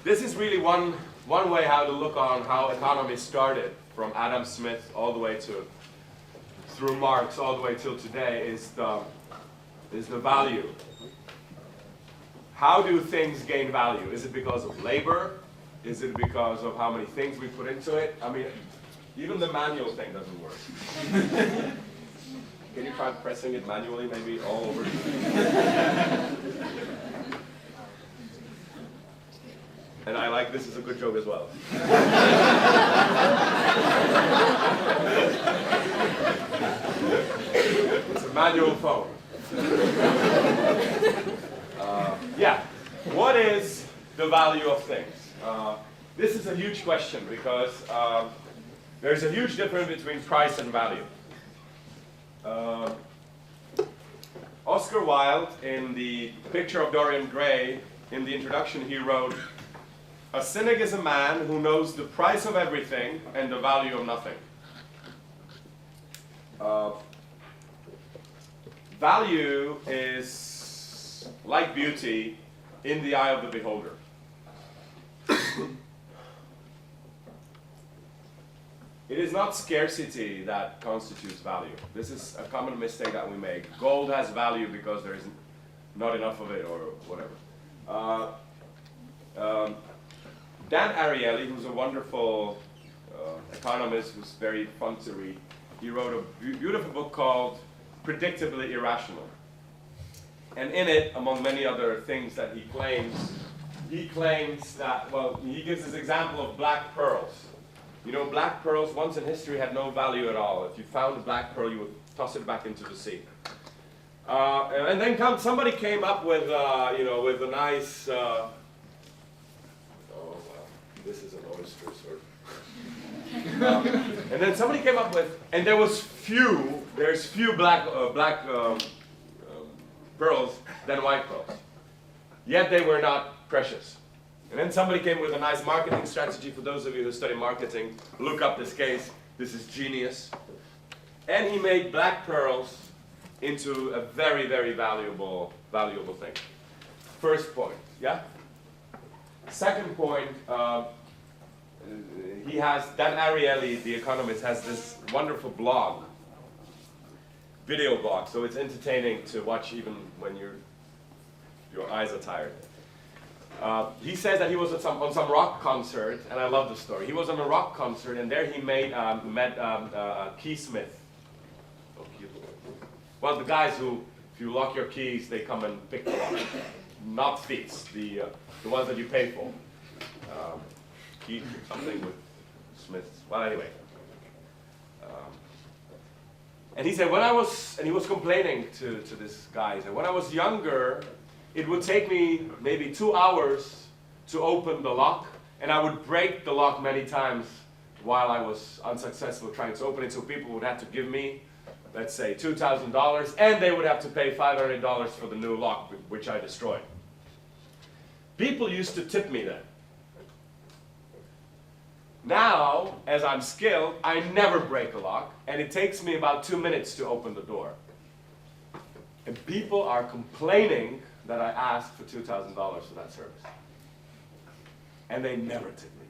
[SPEAKER 1] this is really one way how to look on how economy started, from Adam Smith all the way through Marx all the way till today, is the value. How do things gain value? Is it because of labor? Is it because of how many things we put into it? I mean, even the manual thing doesn't work. Can you try pressing it manually, maybe all over? And I like, this is a good joke as well. It's a manual phone. Yeah, what is the value of things? This is a huge question, because there's a huge difference between price and value. Oscar Wilde, in the Picture of Dorian Gray, in the introduction he wrote, "A cynic is a man who knows the price of everything and the value of nothing." Value is like beauty in the eye of the beholder. It is not scarcity that constitutes value. This is a common mistake that we make. Gold has value because there is not enough of it, or whatever. Dan Ariely, who's a wonderful economist who's very fun to read, he wrote a beautiful book called Predictably Irrational. And in it, among many other things that he claims that, well, he gives this example of black pearls. You know, black pearls once in history had no value at all. If you found a black pearl, you would toss it back into the sea. And then somebody came up with, you know, with a nice, oh, wow, this is an oyster sort of. And then somebody came up with, and there's few black pearls than white pearls. Yet they were not precious. And then somebody came with a nice marketing strategy. For those of you who study marketing, look up this case. This is genius. And he made black pearls into a very, very valuable thing. First point, yeah? Second point, Dan Ariely, the economist, has this wonderful blog, video blog, so it's entertaining to watch even when your eyes are tired. He says that he was on some rock concert, and I love the story. He was on a rock concert, and there he met a keysmith. Well, the guys who, if you lock your keys, they come and pick them up. Not thieves, the ones that you pay for. Key something with Smiths. Well, anyway. And he said, and he was complaining to this guy, he said, when I was younger, it would take me maybe 2 hours to open the lock, and I would break the lock many times while I was unsuccessful trying to open it, so people would have to give me, let's say, $2,000, and they would have to pay $500 for the new lock, which I destroyed. People used to tip me then. Now, as I'm skilled, I never break a lock, and it takes me about 2 minutes to open the door. And people are complaining that I asked for $2,000 for that service. And they never tip me.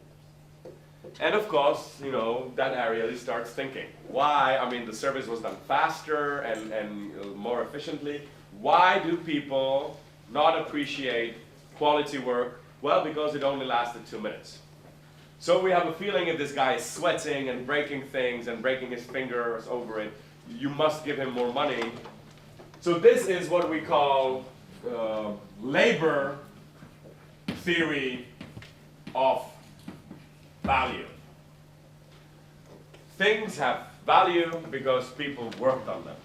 [SPEAKER 1] And of course, you know, that Ariely starts thinking, why? I mean, the service was done faster and more efficiently. Why do people not appreciate quality work? Well, because it only lasted 2 minutes. So we have a feeling if this guy is sweating and breaking things and breaking his fingers over it, you must give him more money. So this is what we call labor theory of value. Things have value because people worked on them.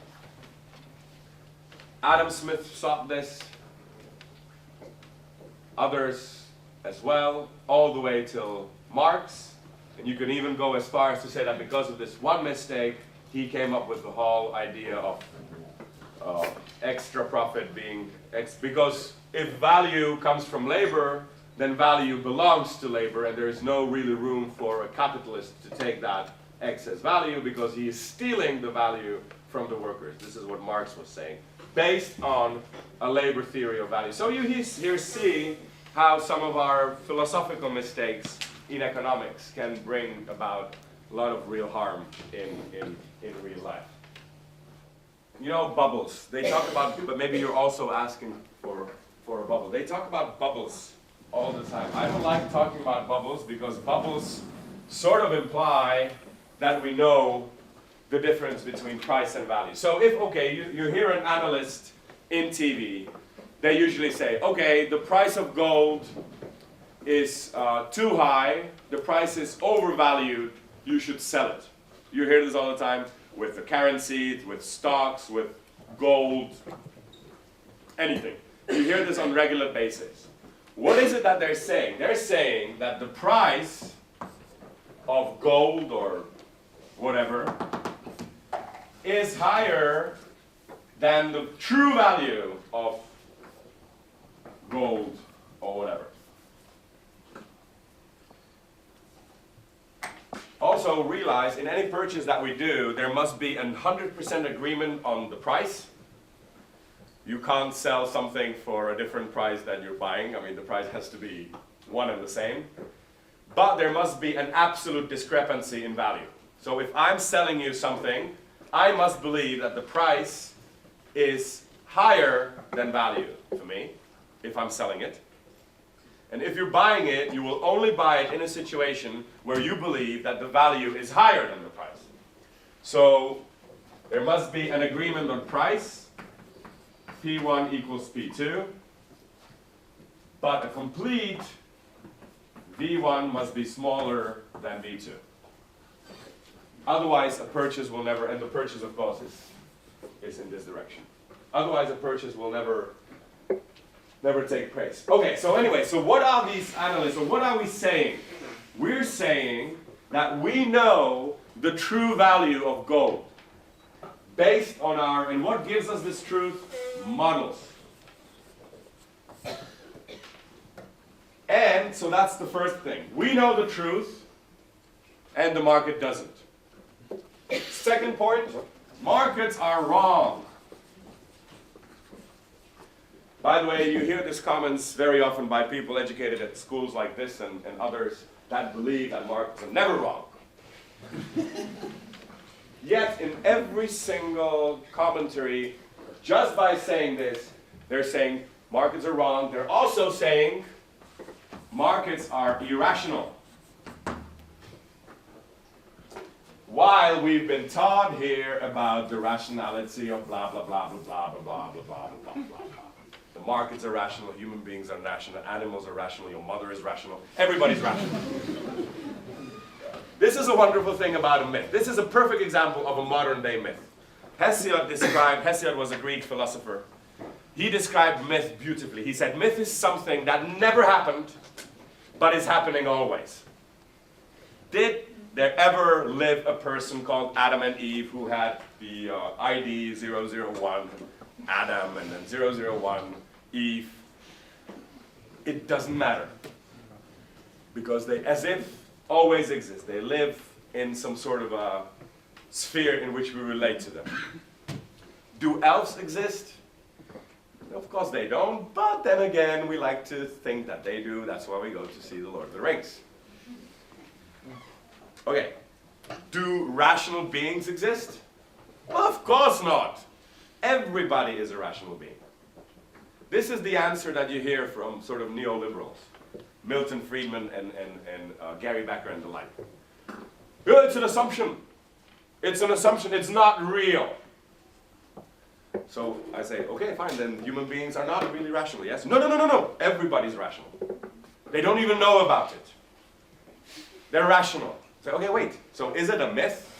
[SPEAKER 1] Adam Smith saw this, others as well, all the way till Marx, and you can even go as far as to say that because of this one mistake, he came up with the whole idea of extra profit being because if value comes from labor, then value belongs to labor, and there is no really room for a capitalist to take that excess value because he is stealing the value from the workers. This is what Marx was saying, based on a labor theory of value. So you here see how some of our philosophical mistakes in economics can bring about a lot of real harm in real life. You know, bubbles. They talk about, but maybe you're also asking for a bubble. They talk about bubbles all the time. I don't like talking about bubbles because bubbles sort of imply that we know the difference between price and value. So if, okay, you hear an analyst in TV, they usually say, okay, the price of gold is too high, the price is overvalued, you should sell it. You hear this all the time with the currency, with stocks, with gold, anything. You hear this on a regular basis. What is it that they're saying? They're saying that the price of gold or whatever is higher than the true value of gold or whatever. Also realize in any purchase that we do, there must be 100% agreement on the price. You can't sell something for a different price than you're buying. I mean, the price has to be one and the same. But there must be an absolute discrepancy in value. So if I'm selling you something, I must believe that the price is higher than value for me, if I'm selling it. And if you're buying it, you will only buy it in a situation where you believe that the value is higher than the price. So there must be an agreement on price, P1 equals P2, but a complete V1 must be smaller than V2. Otherwise, a purchase will never, and the purchase, of course, is in this direction. Otherwise, a purchase will never take place. Okay, so anyway, so what are these analysts, or what are we saying? We're saying that we know the true value of gold based on our, and what gives us this truth? Models. And so that's the first thing. We know the truth, and the market doesn't. Second point, markets are wrong. By the way, you hear these comments very often by people educated at schools like this and others that believe that markets are never wrong. Yet, in every single commentary, just by saying this, they're saying markets are wrong. They're also saying markets are irrational. While we've been taught here about the rationality of blah, blah, blah, blah, blah, blah, blah, blah, blah, blah, blah, blah. The markets are rational, human beings are rational, animals are rational, your mother is rational, everybody's rational. This is a wonderful thing about a myth. This is a perfect example of a modern day myth. Hesiod was a Greek philosopher. He described myth beautifully. He said, myth is something that never happened, but is happening always. Did there ever live a person called Adam and Eve who had the ID 001, Adam, and then 001, Eve? It doesn't matter. Because they, as if, always exist. They live in some sort of a sphere in which we relate to them. Do elves exist? Of course they don't, but then again, we like to think that they do. That's why we go to see the Lord of the Rings. Okay, do rational beings exist? Well, of course not. Everybody is a rational being. This is the answer that you hear from sort of neoliberals. Milton Friedman and Gary Becker and the like. Well, it's an assumption. It's an assumption. It's not real. So I say, okay, fine, then human beings are not really rational, yes? No, no, no, no, no. Everybody's rational. They don't even know about it. They're rational. Say, okay, wait. So is it a myth?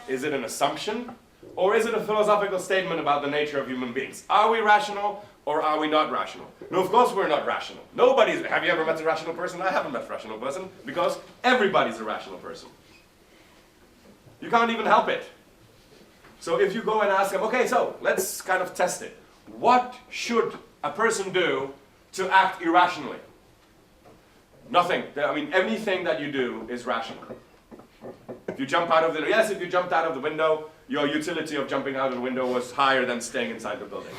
[SPEAKER 1] Is it an assumption? Or is it a philosophical statement about the nature of human beings? Are we rational or are we not rational? No, of course we're not rational. Nobody's, have you ever met a rational person? I haven't met a rational person because everybody's a rational person. You can't even help it. So if you go and ask them, okay, so let's kind of test it. What should a person do to act irrationally? Nothing. I mean, anything that you do is rational. If you jump out of the, yes, if you jumped out of the window, your utility of jumping out of the window was higher than staying inside the building.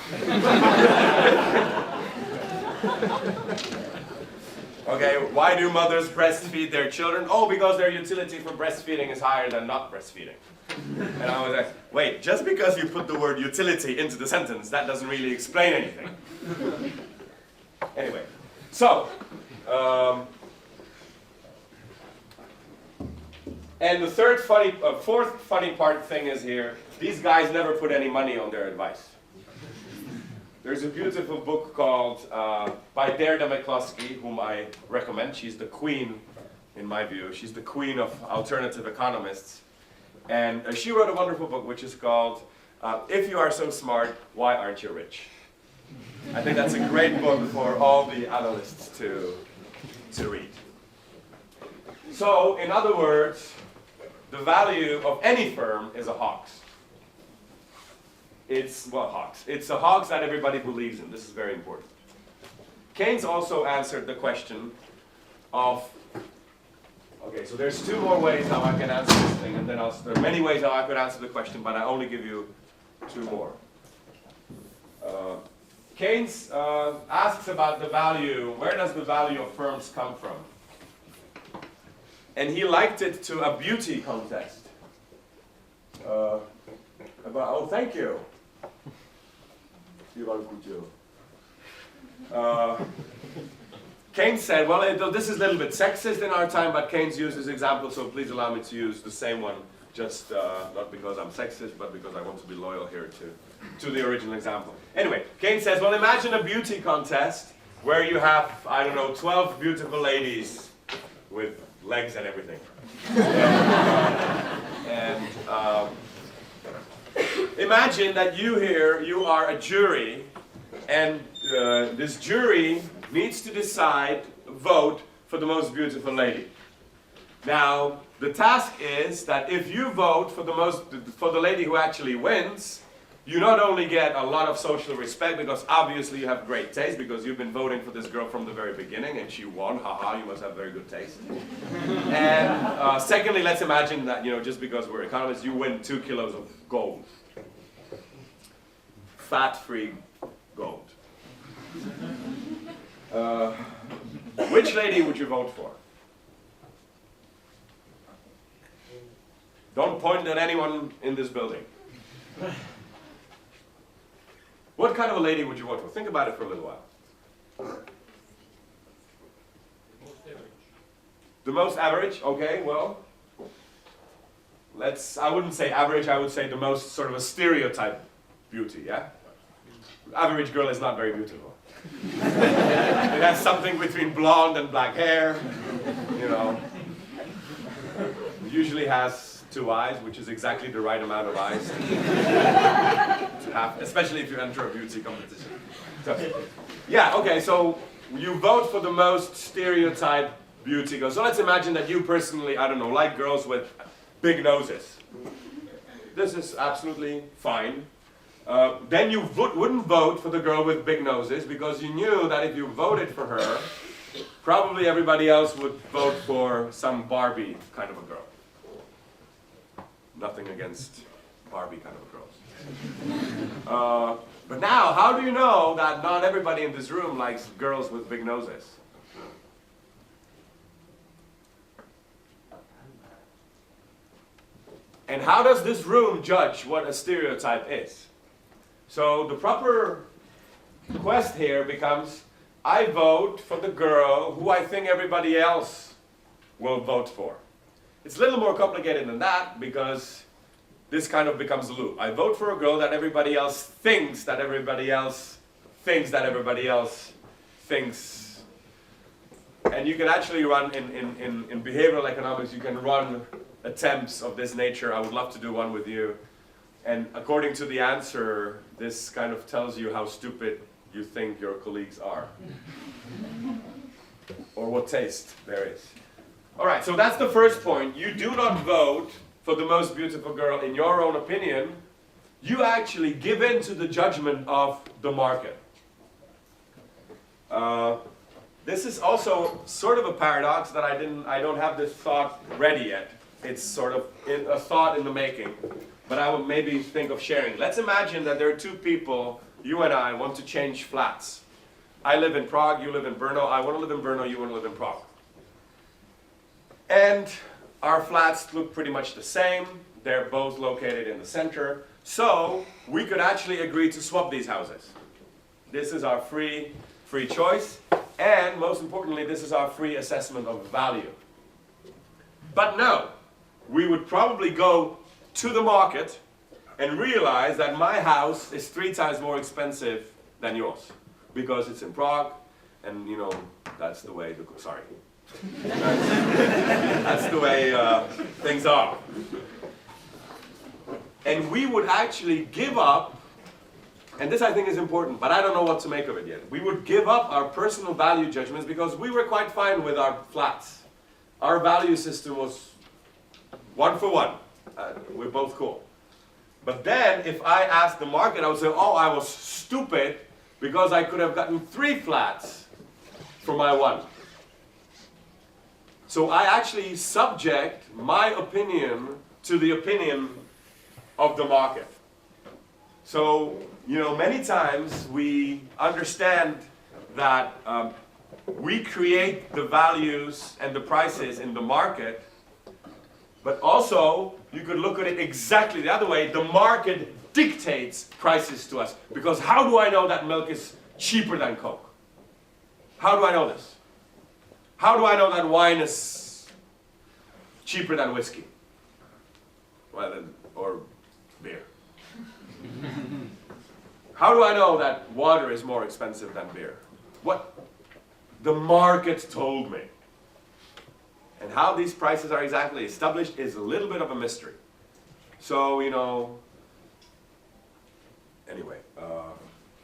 [SPEAKER 1] Okay, why do mothers breastfeed their children? Oh, because their utility for breastfeeding is higher than not breastfeeding. And I was like, wait, just because you put the word utility into the sentence, that doesn't really explain anything. Anyway, so, and the fourth funny part thing is here, these guys never put any money on their advice. There's a beautiful book called, by Derda McCloskey, whom I recommend. She's the queen, in my view. She's the queen of alternative economists. And she wrote a wonderful book which is called, If You Are So Smart, Why Aren't You Rich? I think that's a great book for all the analysts to read. So, in other words, the value of any firm is a hoax. It's, well, hoax. It's a hoax that everybody believes in. This is very important. Keynes also answered the question of, okay, so there's two more ways how I can answer this thing, and then there are many ways how I could answer the question, but I only give you two more. Keynes asks about the value, where does the value of firms come from? And he liked it to a beauty contest. Oh, thank you. Keynes said, well, this is a little bit sexist in our time, but Keynes used this example, so please allow me to use the same one, just not because I'm sexist, but because I want to be loyal here to the original example. Anyway, Keynes says, well, imagine a beauty contest where you have, I don't know, 12 beautiful ladies with legs and everything. Imagine that you are a jury, and this jury needs to vote for the most beautiful lady. Now, the task is that if you vote for the lady who actually wins, you not only get a lot of social respect, because obviously you have great taste, because you've been voting for this girl from the very beginning, and she won, haha, you must have very good taste. And secondly, let's imagine that, just because we're economists, you win 2 kilos of gold. Fat-free gold. Which lady would you vote for? Don't point at anyone in this building. What kind of a lady would you vote for? Think about it for a little while. The most average? Okay, well, I wouldn't say average, I would say the most sort of a stereotype beauty, yeah? Average girl is not very beautiful. It has something between blonde and black hair, Usually has 2 eyes, which is exactly the right amount of eyes to have, especially if you enter a beauty competition. So you vote for the most stereotype beauty girl. So let's imagine that you personally, I don't know, like girls with big noses. This is absolutely fine. Then you wouldn't vote for the girl with big noses, because you knew that if you voted for her, probably everybody else would vote for some Barbie kind of a girl. Nothing against Barbie kind of girls. But now, how do you know that not everybody in this room likes girls with big noses? And how does this room judge what a stereotype is? So the proper quest here becomes, I vote for the girl who I think everybody else will vote for. It's a little more complicated than that, because this kind of becomes a loop. I vote for a girl that everybody else thinks that everybody else thinks that everybody else thinks. And you can actually run, in behavioral economics, you can run attempts of this nature. I would love to do one with you. And according to the answer, this kind of tells you how stupid you think your colleagues are. Or what taste there is. All right, so that's the first point. You do not vote for the most beautiful girl in your own opinion. You actually give in to the judgment of the market. This is also sort of a paradox that I don't have this thought ready yet. It's sort of a thought in the making, but I will maybe think of sharing. Let's imagine that there are 2 people, you and I, want to change flats. I live in Prague, you live in Brno. I want to live in Brno, you want to live in Prague. And our flats look pretty much the same. They're both located in the center. So we could actually agree to swap these houses. This is our free choice. And most importantly, this is our free assessment of value. But no, we would probably go to the market and realize that my house is 3 times more expensive than yours, because it's in Prague, and that's the way that's the way things are. And we would actually give up, and this I think is important, but I don't know what to make of it yet. We would give up our personal value judgments, because we were quite fine with our flats. Our value system was 1 for 1. We're both cool. But then, if I asked the market, I would say, oh, I was stupid because I could have gotten 3 flats for my 1. So I actually subject my opinion to the opinion of the market. So, many times we understand that we create the values and the prices in the market, but also you could look at it exactly the other way. The market dictates prices to us, because how do I know that milk is cheaper than Coke? How do I know this? How do I know that wine is cheaper than whiskey? Well, or beer. How do I know that water is more expensive than beer? What? The market told me. And how these prices are exactly established is a little bit of a mystery. So, you know, anyway,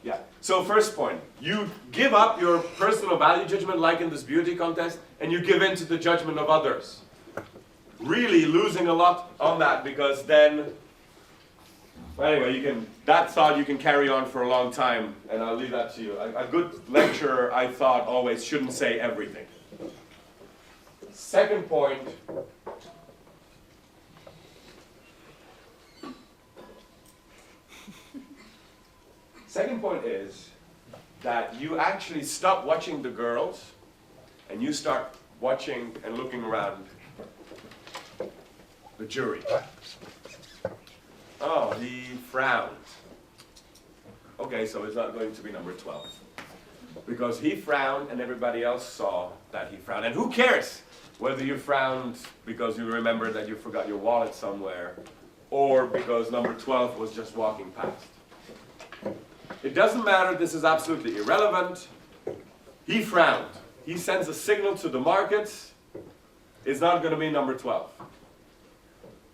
[SPEAKER 1] yeah. So first point, you give up your personal value judgment like in this beauty contest, and you give in to the judgment of others. Really losing a lot on that, because then, well, anyway, that thought you can carry on for a long time, and I'll leave that to you. A good lecturer, I thought, always shouldn't say everything. Second point, is that you actually stop watching the girls and you start watching and looking around the jury. Oh, he frowned. Okay, so it's not going to be number 12. Because he frowned and everybody else saw that he frowned. And who cares whether you frowned because you remembered that you forgot your wallet somewhere or because number 12 was just walking past. It doesn't matter, this is absolutely irrelevant. He frowned. He sends a signal to the markets. It's not going to be number 12.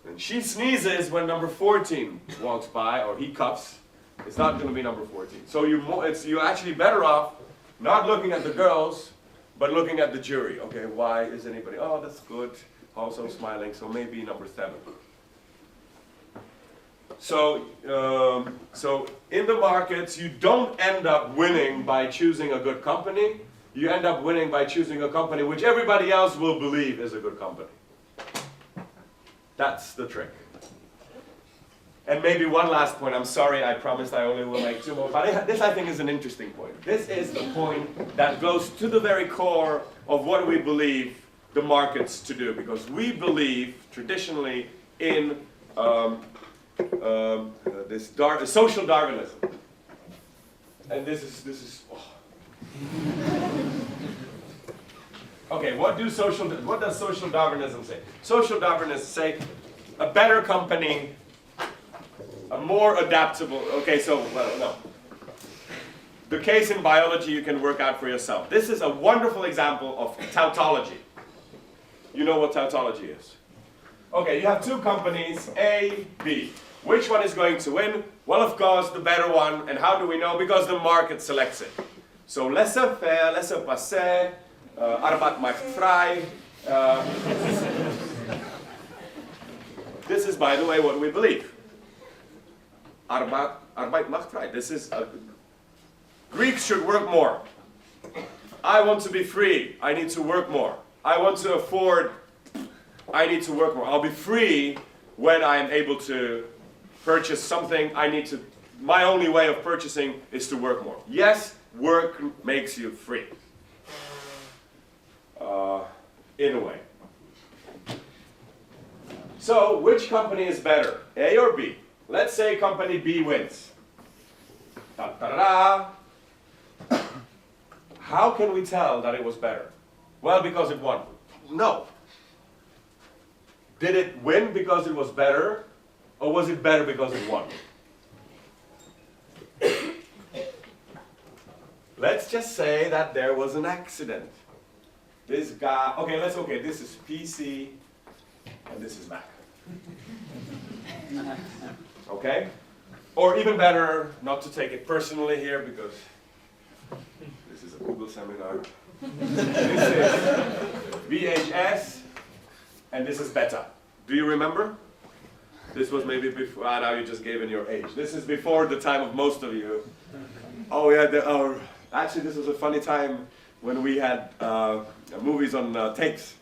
[SPEAKER 1] And she sneezes when number 14 walks by, or he cuffs. It's not going to be number 14. So you're actually better off not looking at the girls, but looking at the jury. Okay, why is anybody, oh, that's good, also smiling, so maybe number 7. So in the markets, you don't end up winning by choosing a good company. You end up winning by choosing a company which everybody else will believe is a good company. That's the trick. And maybe one last point. I'm sorry, I promised I only will make 2 more. But this, I think, is an interesting point. This is the point that goes to the very core of what we believe the markets to do. Because we believe, traditionally, in social Darwinism. And this is oh. Okay, what does social Darwinism say? Social Darwinism say a better company, a more adaptable, okay, so, well, no. The case in biology you can work out for yourself. This is a wonderful example of tautology. You know what tautology is? Okay, you have 2 companies, A, B. Which one is going to win? Well, of course, the better one. And how do we know? Because the market selects it. So laissez-faire, laissez-passer, Arbeit macht frei. This is, by the way, what we believe. Arbeit macht frei. This is, Greeks should work more. I want to be free. I need to work more. I want to afford. I need to work more. I'll be free when I am able to purchase something. My only way of purchasing is to work more. Yes, work makes you free. In a way. So, which company is better, A or B? Let's say company B wins. Ta-da-da-da. How can we tell that it was better? Well, because it won. No. Did it win because it was better, or was it better because it won? Let's just say that there was an accident. This guy, okay, this is PC, and this is Mac. Okay? Or even better, not to take it personally here, because this is a Google seminar. This is VHS, and this is Beta. Do you remember? This was maybe before, now you just gave in your age. This is before the time of most of you. Oh yeah, actually this was a funny time when we had movies on tapes.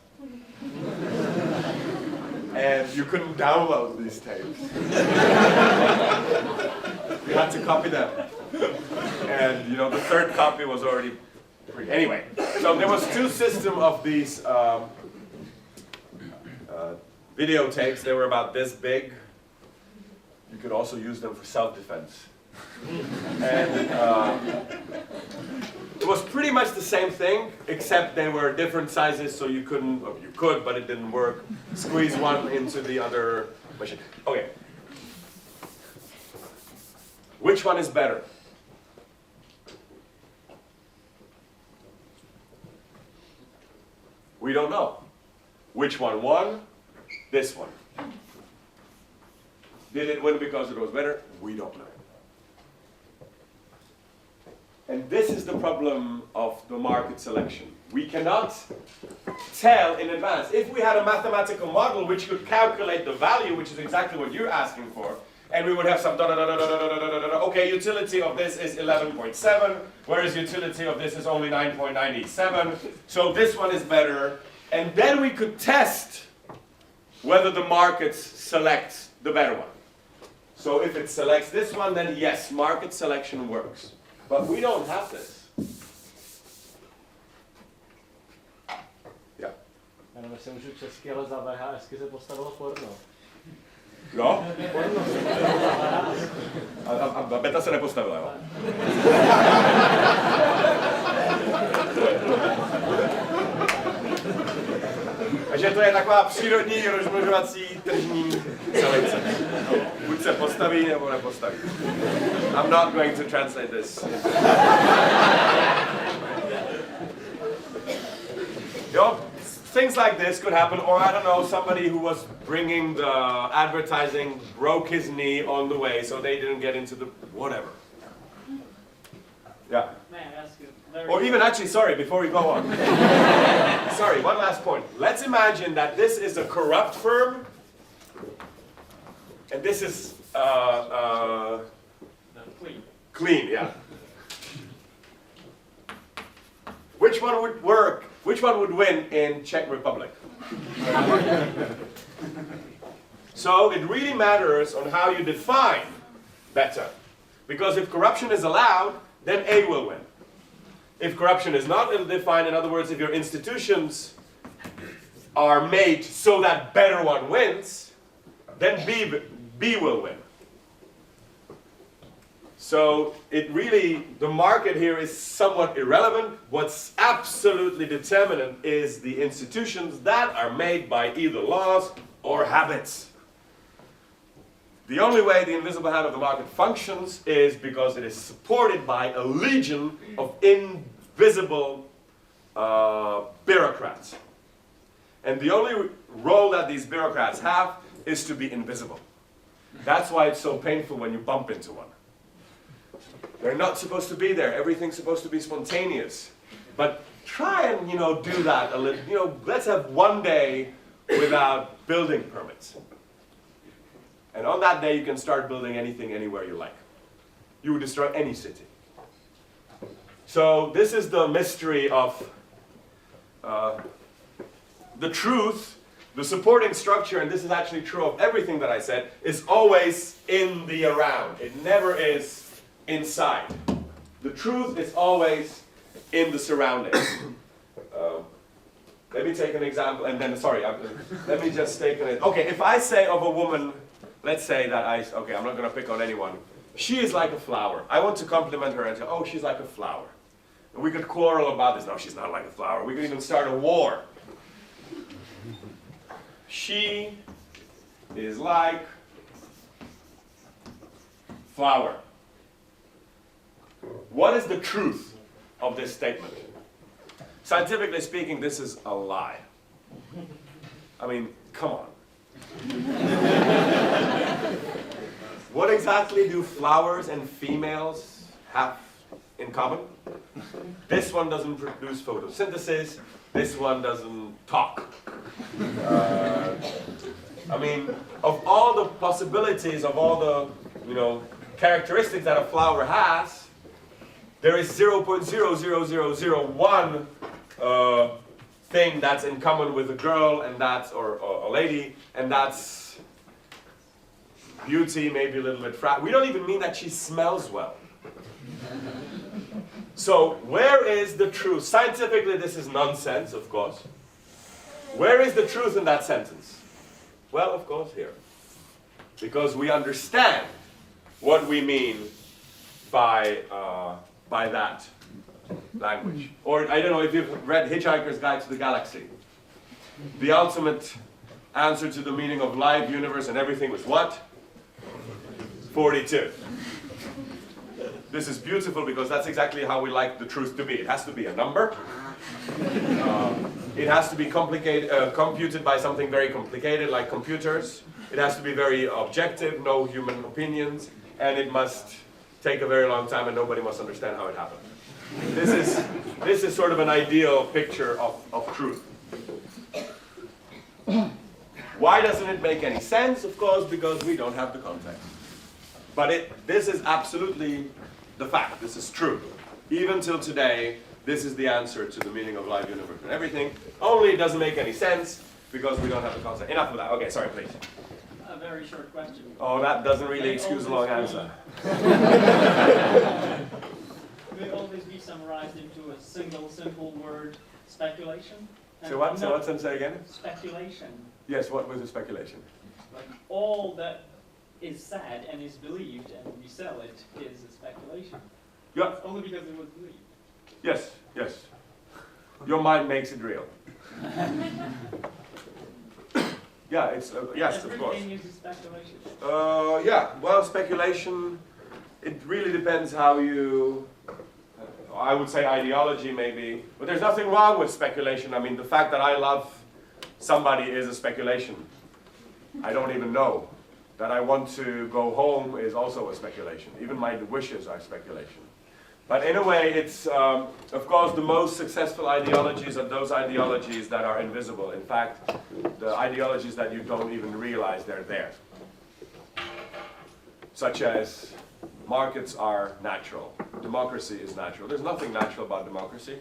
[SPEAKER 1] And you couldn't download these tapes. You had to copy them. And you know, the 3rd copy was already free. Anyway, so there was 2 systems of these videotapes. They were about this big. You could also use them for self-defense. And it was pretty much the same thing, except they were different sizes, so you couldn't, or you could, but it didn't work, squeeze one into the other machine. Okay. Which one is better? We don't know. Which one won? This one. Did it win because it was better? We don't know. And this is the problem of the market selection. We cannot tell in advance. If we had a mathematical model which could calculate the value, which is exactly what you're asking for, and we would have some okay, utility of this is 11.7, whereas utility of this is only 9.97, so this one is better, and then we could test whether the market selects the better one. So if it selects this one, then yes, market selection works. But we don't have this. Yeah.
[SPEAKER 2] Já nevím, jestli můžu česky, ale za VHSky se postavilo porno.
[SPEAKER 1] Jo? A beta se nepostavila, jo? Takže to je taková přírodní rozmnožovací tržní selekce. Buď se postaví, nebo nepostaví. I'm not going to translate this. Jo? Things like this could happen, or I don't know, somebody who was bringing the advertising broke his knee on the way, so they didn't get into the whatever. Yeah.
[SPEAKER 3] May I ask you?
[SPEAKER 1] Or even actually, sorry, before we go on. Sorry, one last point. Let's imagine that this is a corrupt firm, and this is
[SPEAKER 3] Clean.
[SPEAKER 1] clean, yeah. Which one would work? Which one would win in Czech Republic? So it really matters on how you define better. Because if corruption is allowed, then A will win. If corruption is not defined, in other words, if your institutions are made so that better one wins, then B will win. So it really, the market here is somewhat irrelevant. What's absolutely determinant is the institutions that are made by either laws or habits. The only way the invisible hand of the market functions is because it is supported by a legion of invisible bureaucrats. And the only role that these bureaucrats have is to be invisible. That's why it's so painful when you bump into one. They're not supposed to be there. Everything's supposed to be spontaneous. But try and, do that a little. Let's have one day without building permits. And on that day, you can start building anything anywhere you like. You would destroy any city. So this is the mystery of the truth. The supporting structure, and this is actually true of everything that I said, is always in the around. It never is inside. The truth is always in the surroundings. Let me take an example, and then, let me just take an example. Okay, if I say of a woman, let's say that I'm not going to pick on anyone. She is like a flower. I want to compliment her and say, oh, she's like a flower. And we could quarrel about this. No, she's not like a flower. We could even start a war. She is like flower. What is the truth of this statement? Scientifically speaking, this is a lie. I mean, come on. What exactly do flowers and females have in common? This one doesn't produce photosynthesis. This one doesn't talk. I mean, of all the possibilities, of all the, characteristics that a flower has, there is 0.00001 thing that's in common with a girl, and that's or a lady, and that's beauty, maybe a little bit we don't even mean that she smells well. So where is the truth? Scientifically, this is nonsense, of course. Where is the truth in that sentence? Well, of course, here. Because we understand what we mean by that. language. Or I don't know if you've read Hitchhiker's Guide to the Galaxy. The ultimate answer to the meaning of life, universe, and everything was what? 42. This is beautiful because that's exactly how we like the truth to be. It has to be a number. It has to be computed by something very complicated like computers. It has to be very objective, no human opinions, and it must take a very long time and nobody must understand how it happened. This is sort of an ideal picture of truth. Why doesn't it make any sense? Of course, because we don't have the context. But this is absolutely the fact. This is true. Even till today, this is the answer to the meaning of life, universe, and everything. Only it doesn't make any sense because we don't have the concept. Enough of that. Okay, sorry, please.
[SPEAKER 3] A very short question.
[SPEAKER 1] Oh, that doesn't really excuse a long answer.
[SPEAKER 3] Will always be summarized into a single, simple word, speculation?
[SPEAKER 1] So what? Say again?
[SPEAKER 3] Speculation.
[SPEAKER 1] Yes, what was the speculation?
[SPEAKER 3] Like all that is said and is believed and we sell it is a speculation.
[SPEAKER 1] Yeah.
[SPEAKER 3] Only because it was believed.
[SPEAKER 1] Yes, yes. Your mind makes it real. Yeah, it's yes, of course.
[SPEAKER 3] Everything is a speculation.
[SPEAKER 1] Yeah, well, speculation, it really depends how you, I would say ideology maybe, but there's nothing wrong with speculation. I mean, the fact that I love somebody is a speculation. I don't even know. That I want to go home is also a speculation. Even my wishes are speculation. But in a way, it's, of course, the most successful ideologies are those ideologies that are invisible. In fact, the ideologies that you don't even realize they're there. Such as, markets are natural. Democracy is natural. There's nothing natural about democracy.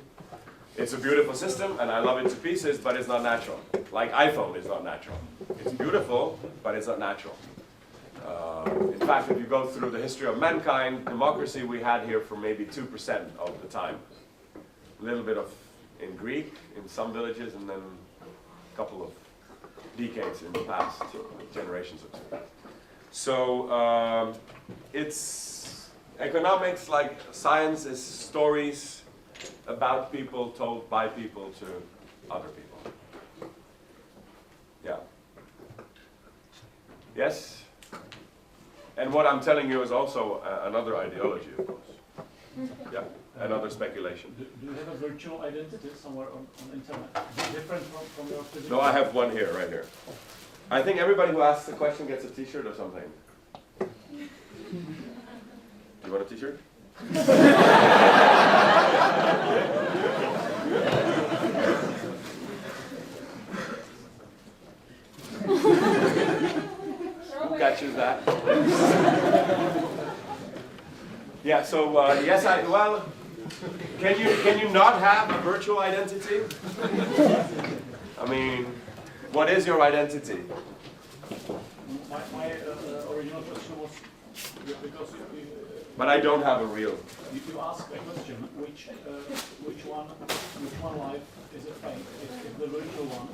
[SPEAKER 1] It's a beautiful system, and I love it to pieces, but it's not natural. Like iPhone is not natural. It's beautiful, but it's not natural. In fact, if you go through the history of mankind, democracy we had here for maybe 2% of the time. A little bit of in Greek, in some villages, and then a couple of decades in the past, generations or two. So it's economics, like science, is stories about people told by people to other people. Yeah. Yes? And what I'm telling you is also another ideology, of course. Yeah, another speculation.
[SPEAKER 2] Do you have a virtual identity somewhere on internet? Is it different from your physical?
[SPEAKER 1] No, I have one here, right here. I think everybody who asks the question gets a t-shirt or something. Do you want a t-shirt? Who catches that? Yeah, so yes, well, can you not have a virtual identity? I mean, what is your identity?
[SPEAKER 2] My original question was because
[SPEAKER 1] But I don't have a real.
[SPEAKER 2] you ask a question, which one life is a fake? If the virtual one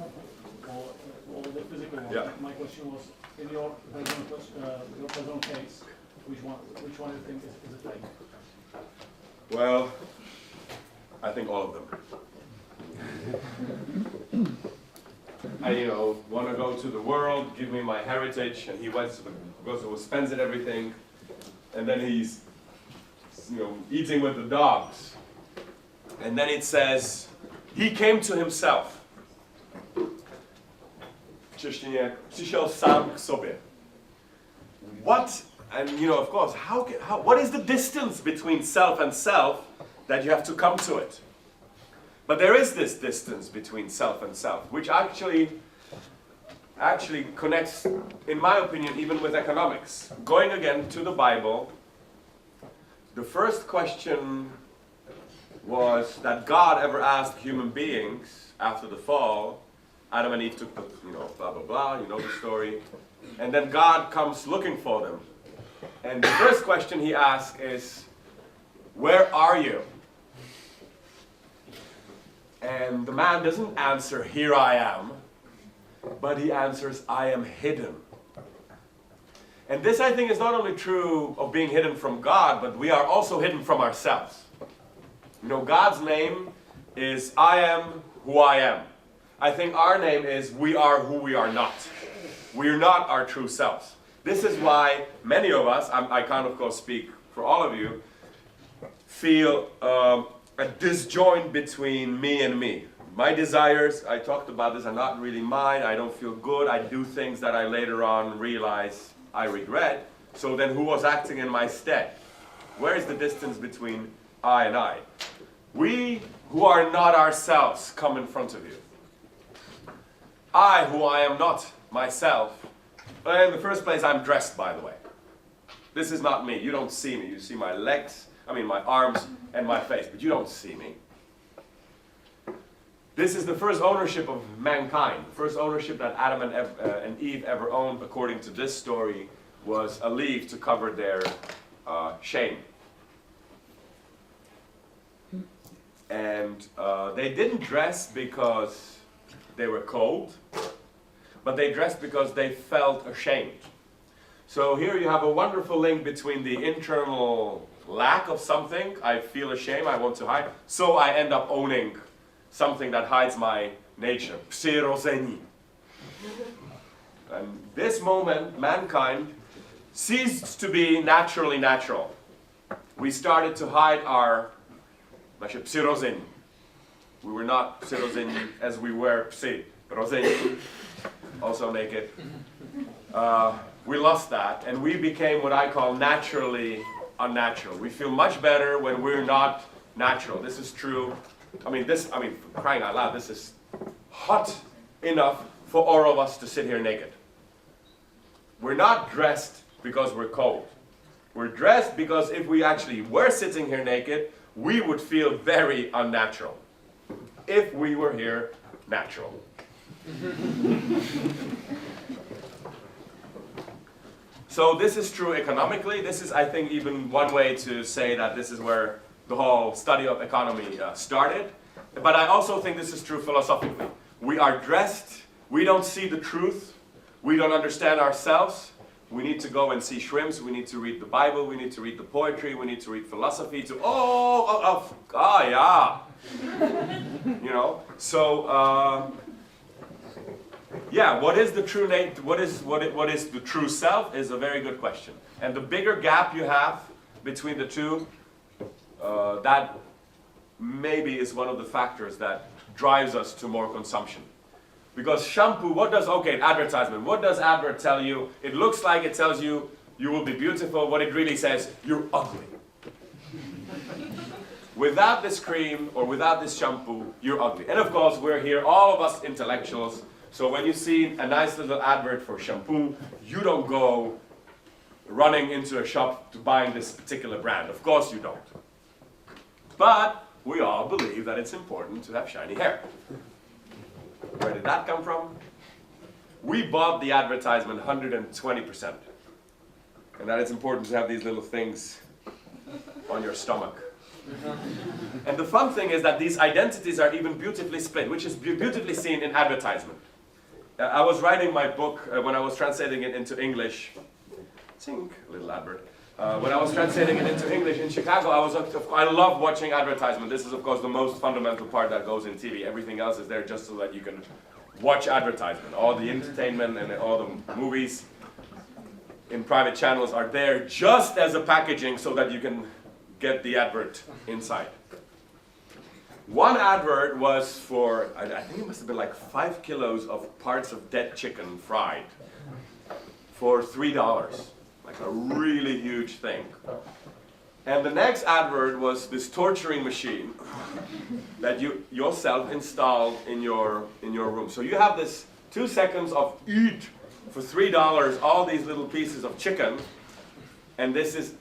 [SPEAKER 2] or the physical one?
[SPEAKER 1] Yeah.
[SPEAKER 2] My question was, in your personal case, which one do you think is a fake?
[SPEAKER 1] Well, I think all of them. I, want to go to the world, give me my heritage, and he spends it everything, and then he's, eating with the dogs. And then it says, he came to himself. W czeštině, přišel sám k sobě. What, and of course, what is the distance between self and self that you have to come to it? But there is this distance between self and self, which actually connects, in my opinion, even with economics. Going again to the Bible, the first question was that God ever asked human beings after the fall. Adam and Eve took the, blah, blah, blah, you know the story. And then God comes looking for them. And the first question he asks is, where are you? And the man doesn't answer, here I am, but he answers, I am hidden. And this, I think, is not only true of being hidden from God, but we are also hidden from ourselves. You know, God's name is I am who I am. I think our name is we are who we are not. We are not our true selves. This is why many of us, I can't of course speak for all of you, feel a disjoint between me and me. My desires, I talked about this, are not really mine. I don't feel good. I do things that I later on realize I regret. So then who was acting in my stead? Where is the distance between I and I? We who are not ourselves come in front of you. I who I am not myself. In the first place, I'm dressed, by the way. This is not me. You don't see me. You see my legs, my arms and my face, but you don't see me. This is the first ownership of mankind. The first ownership that Adam and Eve ever owned, according to this story, was a leaf to cover their shame. And they didn't dress because they were cold, but they dressed because they felt ashamed. So here you have a wonderful link between the internal lack of something, I feel ashamed, I want to hide, so I end up owning something that hides my nature. Přirození. And this moment, mankind ceased to be naturally natural. We started to hide naše přirození. We were not přirození as we were přirození, also naked. We lost that, and we became what I call naturally unnatural. We feel much better when we're not natural. This is true. For crying out loud, this is hot enough for all of us to sit here naked. We're not dressed because we're cold. We're dressed because if we actually were sitting here naked, we would feel very unnatural. If we were here natural. So this is true economically. This is, I think, even one way to say that this is where the whole study of economy started. But I also think this is true philosophically. We are dressed, we don't see the truth, we don't understand ourselves. We need to go and see shrimps, we need to read the Bible, we need to read the poetry, we need to read philosophy to, yeah. You know, so, yeah, what is the true what is the true self is a very good question. And the bigger gap you have between the two, that maybe is one of the factors that drives us to more consumption. Because shampoo, advertisement, what does advert tell you? It looks like it tells you you will be beautiful. What it really says, you're ugly. Without this cream or without this shampoo, you're ugly. And of course, we're here, all of us intellectuals. So when you see a nice little advert for shampoo, you don't go running into a shop to buying this particular brand. Of course you don't. But we all believe that it's important to have shiny hair. Where did that come from? We bought the advertisement 120%. And that it's important to have these little things on your stomach. And the fun thing is that these identities are even beautifully split, which is beautifully seen in advertisement. I was writing my book when I was translating it into English. Think, little advert. When I was translating it into English in Chicago, I love watching advertisement. This is, of course, the most fundamental part that goes in TV. Everything else is there just so that you can watch advertisement. All the entertainment and all the movies in private channels are there just as a packaging so that you can get the advert inside. One advert was for, I think it must have been like 5 kilos of parts of dead chicken fried for $3. Like a really huge thing. And the next advert was this torturing machine that you yourself installed in your room. So you have this 2 seconds of eat for $3 all these little pieces of chicken, and this is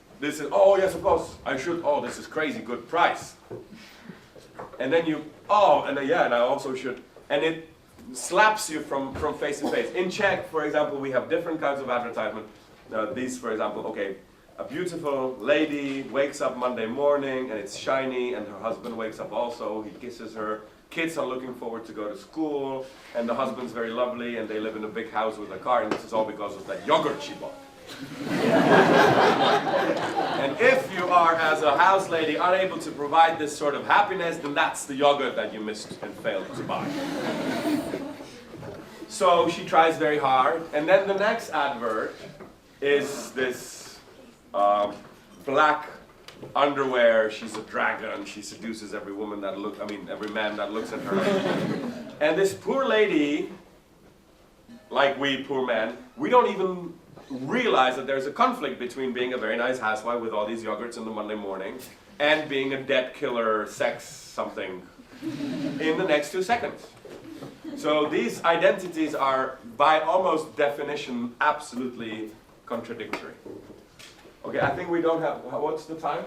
[SPEAKER 1] oh yes, of course I should, oh this is crazy good price. And then you and I also should, and it slaps you from face to face. In Czech, for example, we have different kinds of advertisement. These, for example, a beautiful lady wakes up Monday morning and it's shiny, and her husband wakes up also, he kisses her. Kids are looking forward to go to school, and the husband's very lovely, and they live in a big house with a car, and this is all because of that yogurt she bought. And if you are, as a house lady, unable to provide this sort of happiness, then that's the yogurt that you missed and failed to buy. So she tries very hard, and then the next advert is this black underwear. She's a dragon. She seduces every woman that every man that looks at her. And this poor lady, like we poor men, we don't even realize that there's a conflict between being a very nice housewife with all these yogurts in the Monday morning and being a debt killer, sex something in the next 2 seconds. So these identities are, by almost definition, absolutely contradictory. Okay, I think we don't have, what's the time?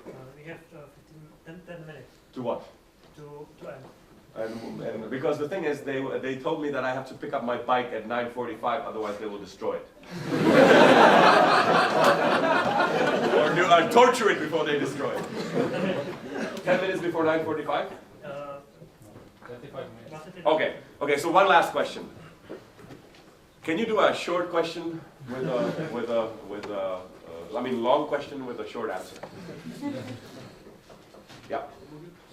[SPEAKER 4] We have 10 minutes
[SPEAKER 1] To what?
[SPEAKER 4] to end.
[SPEAKER 1] And because the thing is, they told me that I have to pick up my bike at 9:45, otherwise they will destroy it. Or torture it before they destroy it. 10 minutes before 9:45?
[SPEAKER 2] 25 minutes.
[SPEAKER 1] Okay, so one last question. Can you do a short question long question with a short answer? Yeah.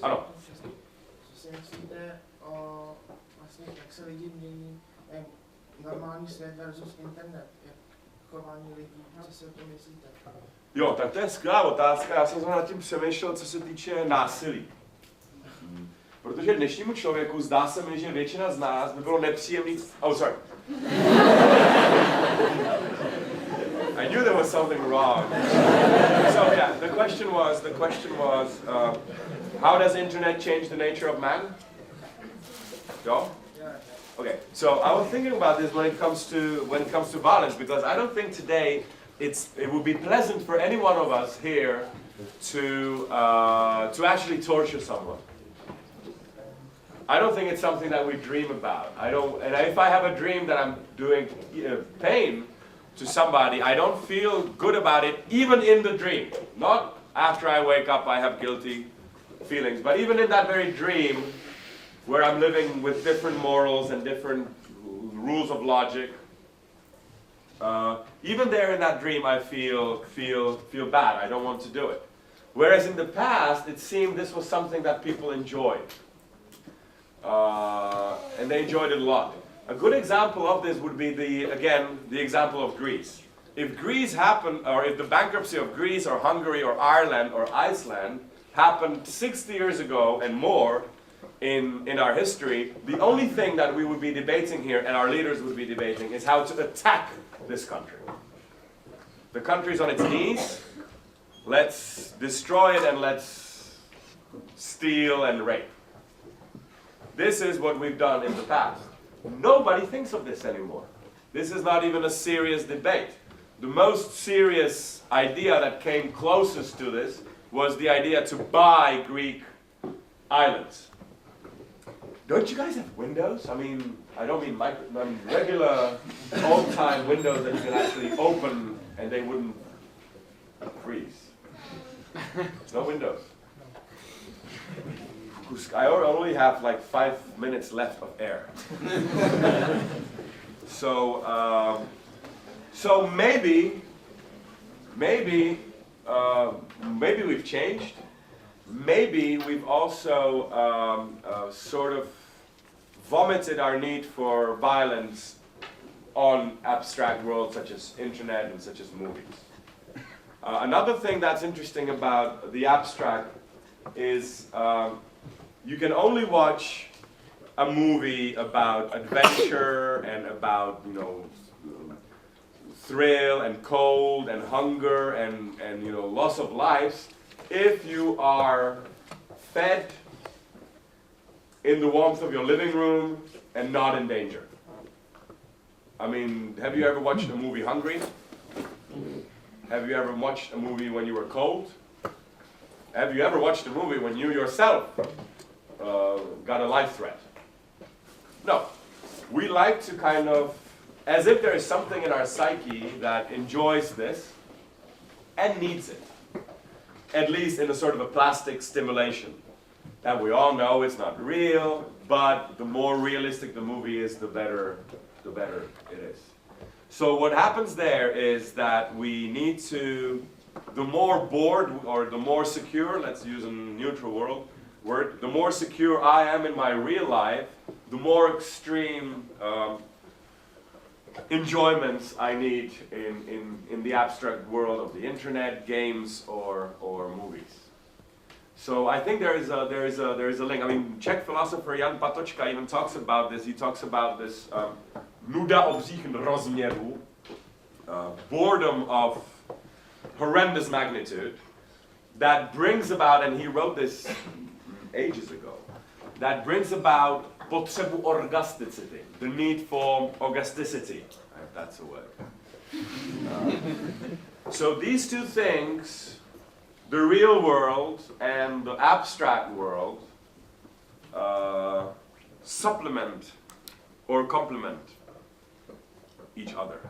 [SPEAKER 1] Ano?
[SPEAKER 5] Co si myslíte o vlastně, jak se lidi mění, normální svět versus internet, jak chování lidí, co si o tom myslíte?
[SPEAKER 1] Jo, tak to je skvělá otázka. Já jsem se nad tím přemýšlel, co se týče násilí. Protože dnešnímu člověku zdá se mi, že většina z nás by bylo nepříjemný... Oh, sorry. I knew there was something wrong. So yeah, the question was, how does internet change the nature of man? Joe? Okay. So I was thinking about this when it comes to violence, because I don't think today it would be pleasant for any one of us here to actually torture someone. I don't think it's something that we dream about. And if I have a dream that I'm doing pain to somebody, I don't feel good about it, even in the dream. Not after I wake up, I have guilty feelings, but even in that very dream, where I'm living with different morals and different rules of logic, even there in that dream, I feel bad. I don't want to do it. Whereas in the past, it seemed this was something that people enjoyed. And they enjoyed it a lot. A good example of this would be the example of Greece. If Greece happened, or if the bankruptcy of Greece or Hungary or Ireland or Iceland happened 60 years ago and more in our history, the only thing that we would be debating here and our leaders would be debating is how to attack this country. The country's on its knees, let's destroy it and let's steal and rape. This is what we've done in the past. Nobody thinks of this anymore. This is not even a serious debate. The most serious idea that came closest to this was the idea to buy Greek islands. Don't you guys have windows? I mean, I don't mean regular old-time windows that you can actually open and they wouldn't freeze. No windows. I only have like 5 minutes left of air. So maybe we've changed. Maybe we've also sort of vomited our need for violence on abstract worlds such as internet and such as movies. Another thing that's interesting about the abstract is you can only watch a movie about adventure and about, thrill and cold and hunger and loss of lives if you are fed in the warmth of your living room and not in danger. I mean, have you ever watched a movie hungry? Have you ever watched a movie when you were cold? Have you ever watched a movie when you yourself got a life threat? No. We like to kind of, as if there is something in our psyche that enjoys this and needs it. At least in a sort of a plastic stimulation. That we all know it's not real, but the more realistic the movie is, the better it is. So what happens there is that we need to, the more bored or the more secure, let's use a neutral word, the more secure I am in my real life, the more extreme enjoyments I need in the abstract world of the internet, games, or movies. So I think there is a link. I mean, Czech philosopher Jan Patočka even talks about this. He talks about this nuda obřích rozměrů, boredom of horrendous magnitude, that brings about, and he wrote this ages ago, that brings about potřebu orgasticity, the need for orgasticity, if that's a word. So these two things, the real world and the abstract world, supplement or complement each other.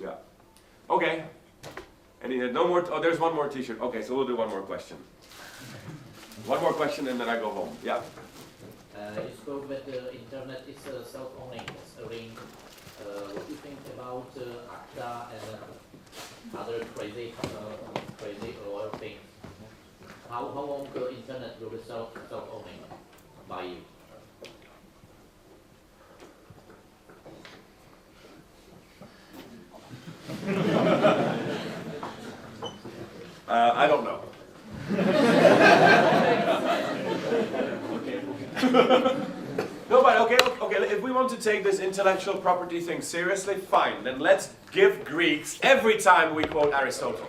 [SPEAKER 1] Yeah. Okay. And no more. Oh, there's one more T-shirt. Okay, so we'll do one more question. One more question, and then I go home. Yeah.
[SPEAKER 6] You spoke that the internet is self-owning, it's a ring. What do you think about ACTA and other crazy lawyer things? How long the internet will be self-owning by you?
[SPEAKER 1] I don't know. No, but okay. If we want to take this intellectual property thing seriously, fine. Then let's give Greeks every time we quote Aristotle,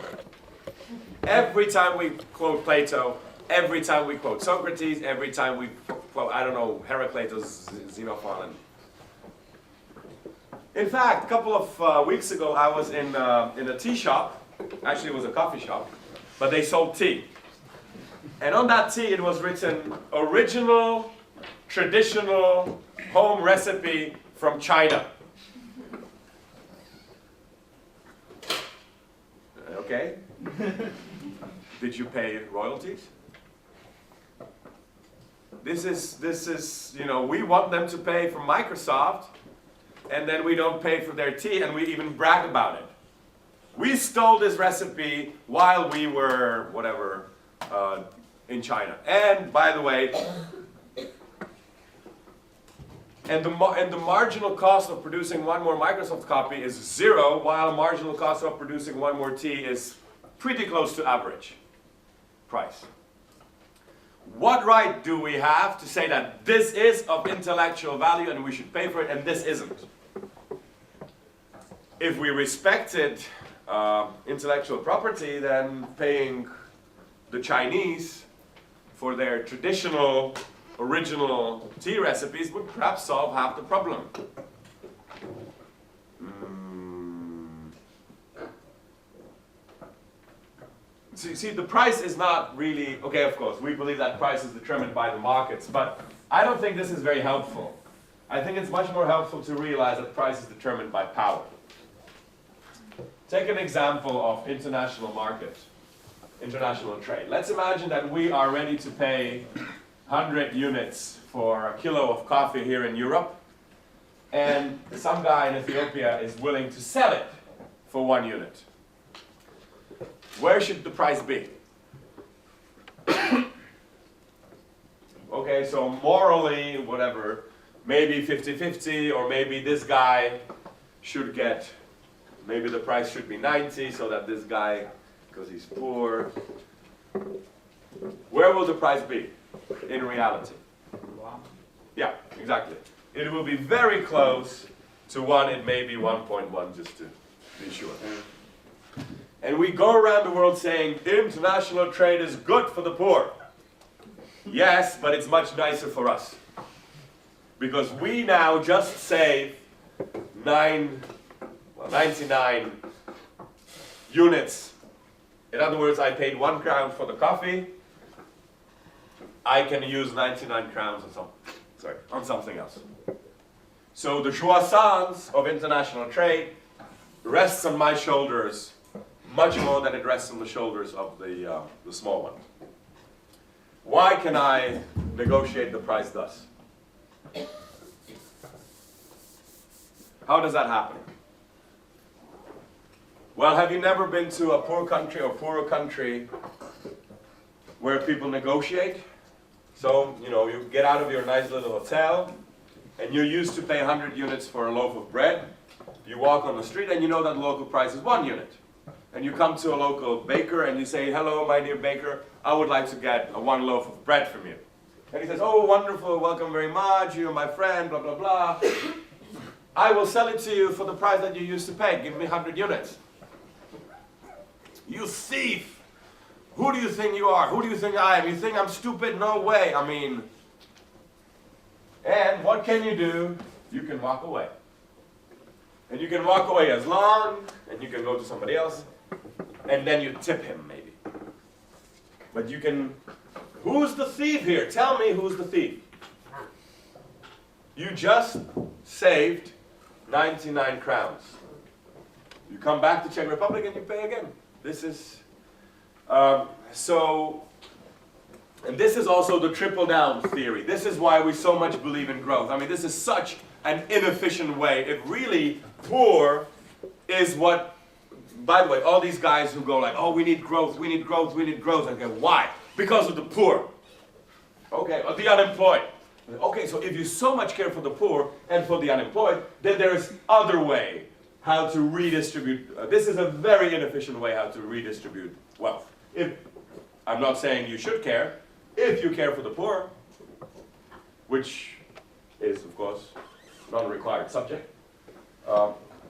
[SPEAKER 1] every time we quote Plato, every time we quote Socrates, every time we quote, I don't know, Heraclitus, Xenophon. In fact, a couple of weeks ago, I was in a tea shop. Actually, it was a coffee shop, but they sold tea. And on that tea, it was written, original, traditional, home recipe from China. Okay? Did you pay royalties? This is, you know, we want them to pay for Microsoft, and then we don't pay for their tea, and we even brag about it. We stole this recipe while we were, whatever, in China. And by the way, and the marginal cost of producing one more Microsoft copy is 0, while marginal cost of producing one more tea is pretty close to average price. What right do we have to say that this is of intellectual value and we should pay for it, and this isn't? If we respected intellectual property, then paying the Chinese for their traditional, original tea recipes would perhaps solve half the problem. See, the price is not really, okay, of course, we believe that price is determined by the markets, but I don't think this is very helpful. I think it's much more helpful to realize that price is determined by power. Take an example of international market, international trade. Let's imagine that we are ready to pay 100 units for a kilo of coffee here in Europe, and some guy in Ethiopia is willing to sell it for 1 unit. Where should the price be? Okay, so morally, whatever, maybe 50-50, or maybe this guy should get, maybe the price should be 90, so that this guy, because he's poor. Where will the price be in reality? Yeah, exactly. It will be very close to 1, it may be 1.1, just to be sure. And we go around the world saying, international trade is good for the poor. Yes, but it's much nicer for us. Because we now just save 99 units. In other words, I paid 1 crown for the coffee. I can use 99 crowns on something else. So the croissants of international trade rests on my shoulders much more than it rests on the shoulders of the small one. Why can I negotiate the price thus? How does that happen? Well, have you never been to a poor country or poorer country where people negotiate? So, you know, you get out of your nice little hotel and you're used to pay 100 units for a loaf of bread. You walk on the street and you know that the local price is 1 unit. And you come to a local baker and you say, hello, my dear baker, I would like to get a 1 loaf of bread from you. And he says, oh, wonderful, welcome very much, you're my friend, blah, blah, blah. I will sell it to you for the price that you used to pay. Give me 100 units. You thief! Who do you think you are? Who do you think I am? You think I'm stupid? No way. I mean, and what can you do? You can walk away. And you can walk away as long, and you can go to somebody else, and then you tip him maybe. But you can, who's the thief here? Tell me who's the thief. You just saved 99 crowns. You come back to Czech Republic and you pay again. This is, and this is also the triple down theory. This is why we so much believe in growth. I mean, this is such an inefficient way. It really, poor is what, by the way, all these guys who go like, oh, we need growth, we need growth, we need growth. Okay, why? Because of the poor. Okay, or the unemployed. Okay, so if you so much care for the poor and for the unemployed, then there is other way how to redistribute. This is a very inefficient way how to redistribute wealth. I'm not saying you should care. If you care for the poor, which is, of course, not a required subject,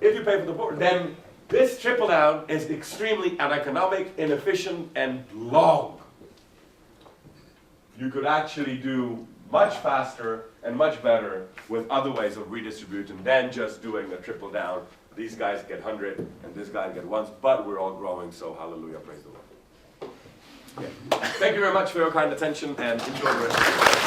[SPEAKER 1] if you pay for the poor, then this trickle down is extremely uneconomic, inefficient, and long. You could actually do much faster and much better with other ways of redistributing than just doing a triple down. These guys get 100 and this guy get 1, but we're all growing, so hallelujah, praise the Lord. Yeah. Thank you very much for your kind attention and enjoy the rest of the day.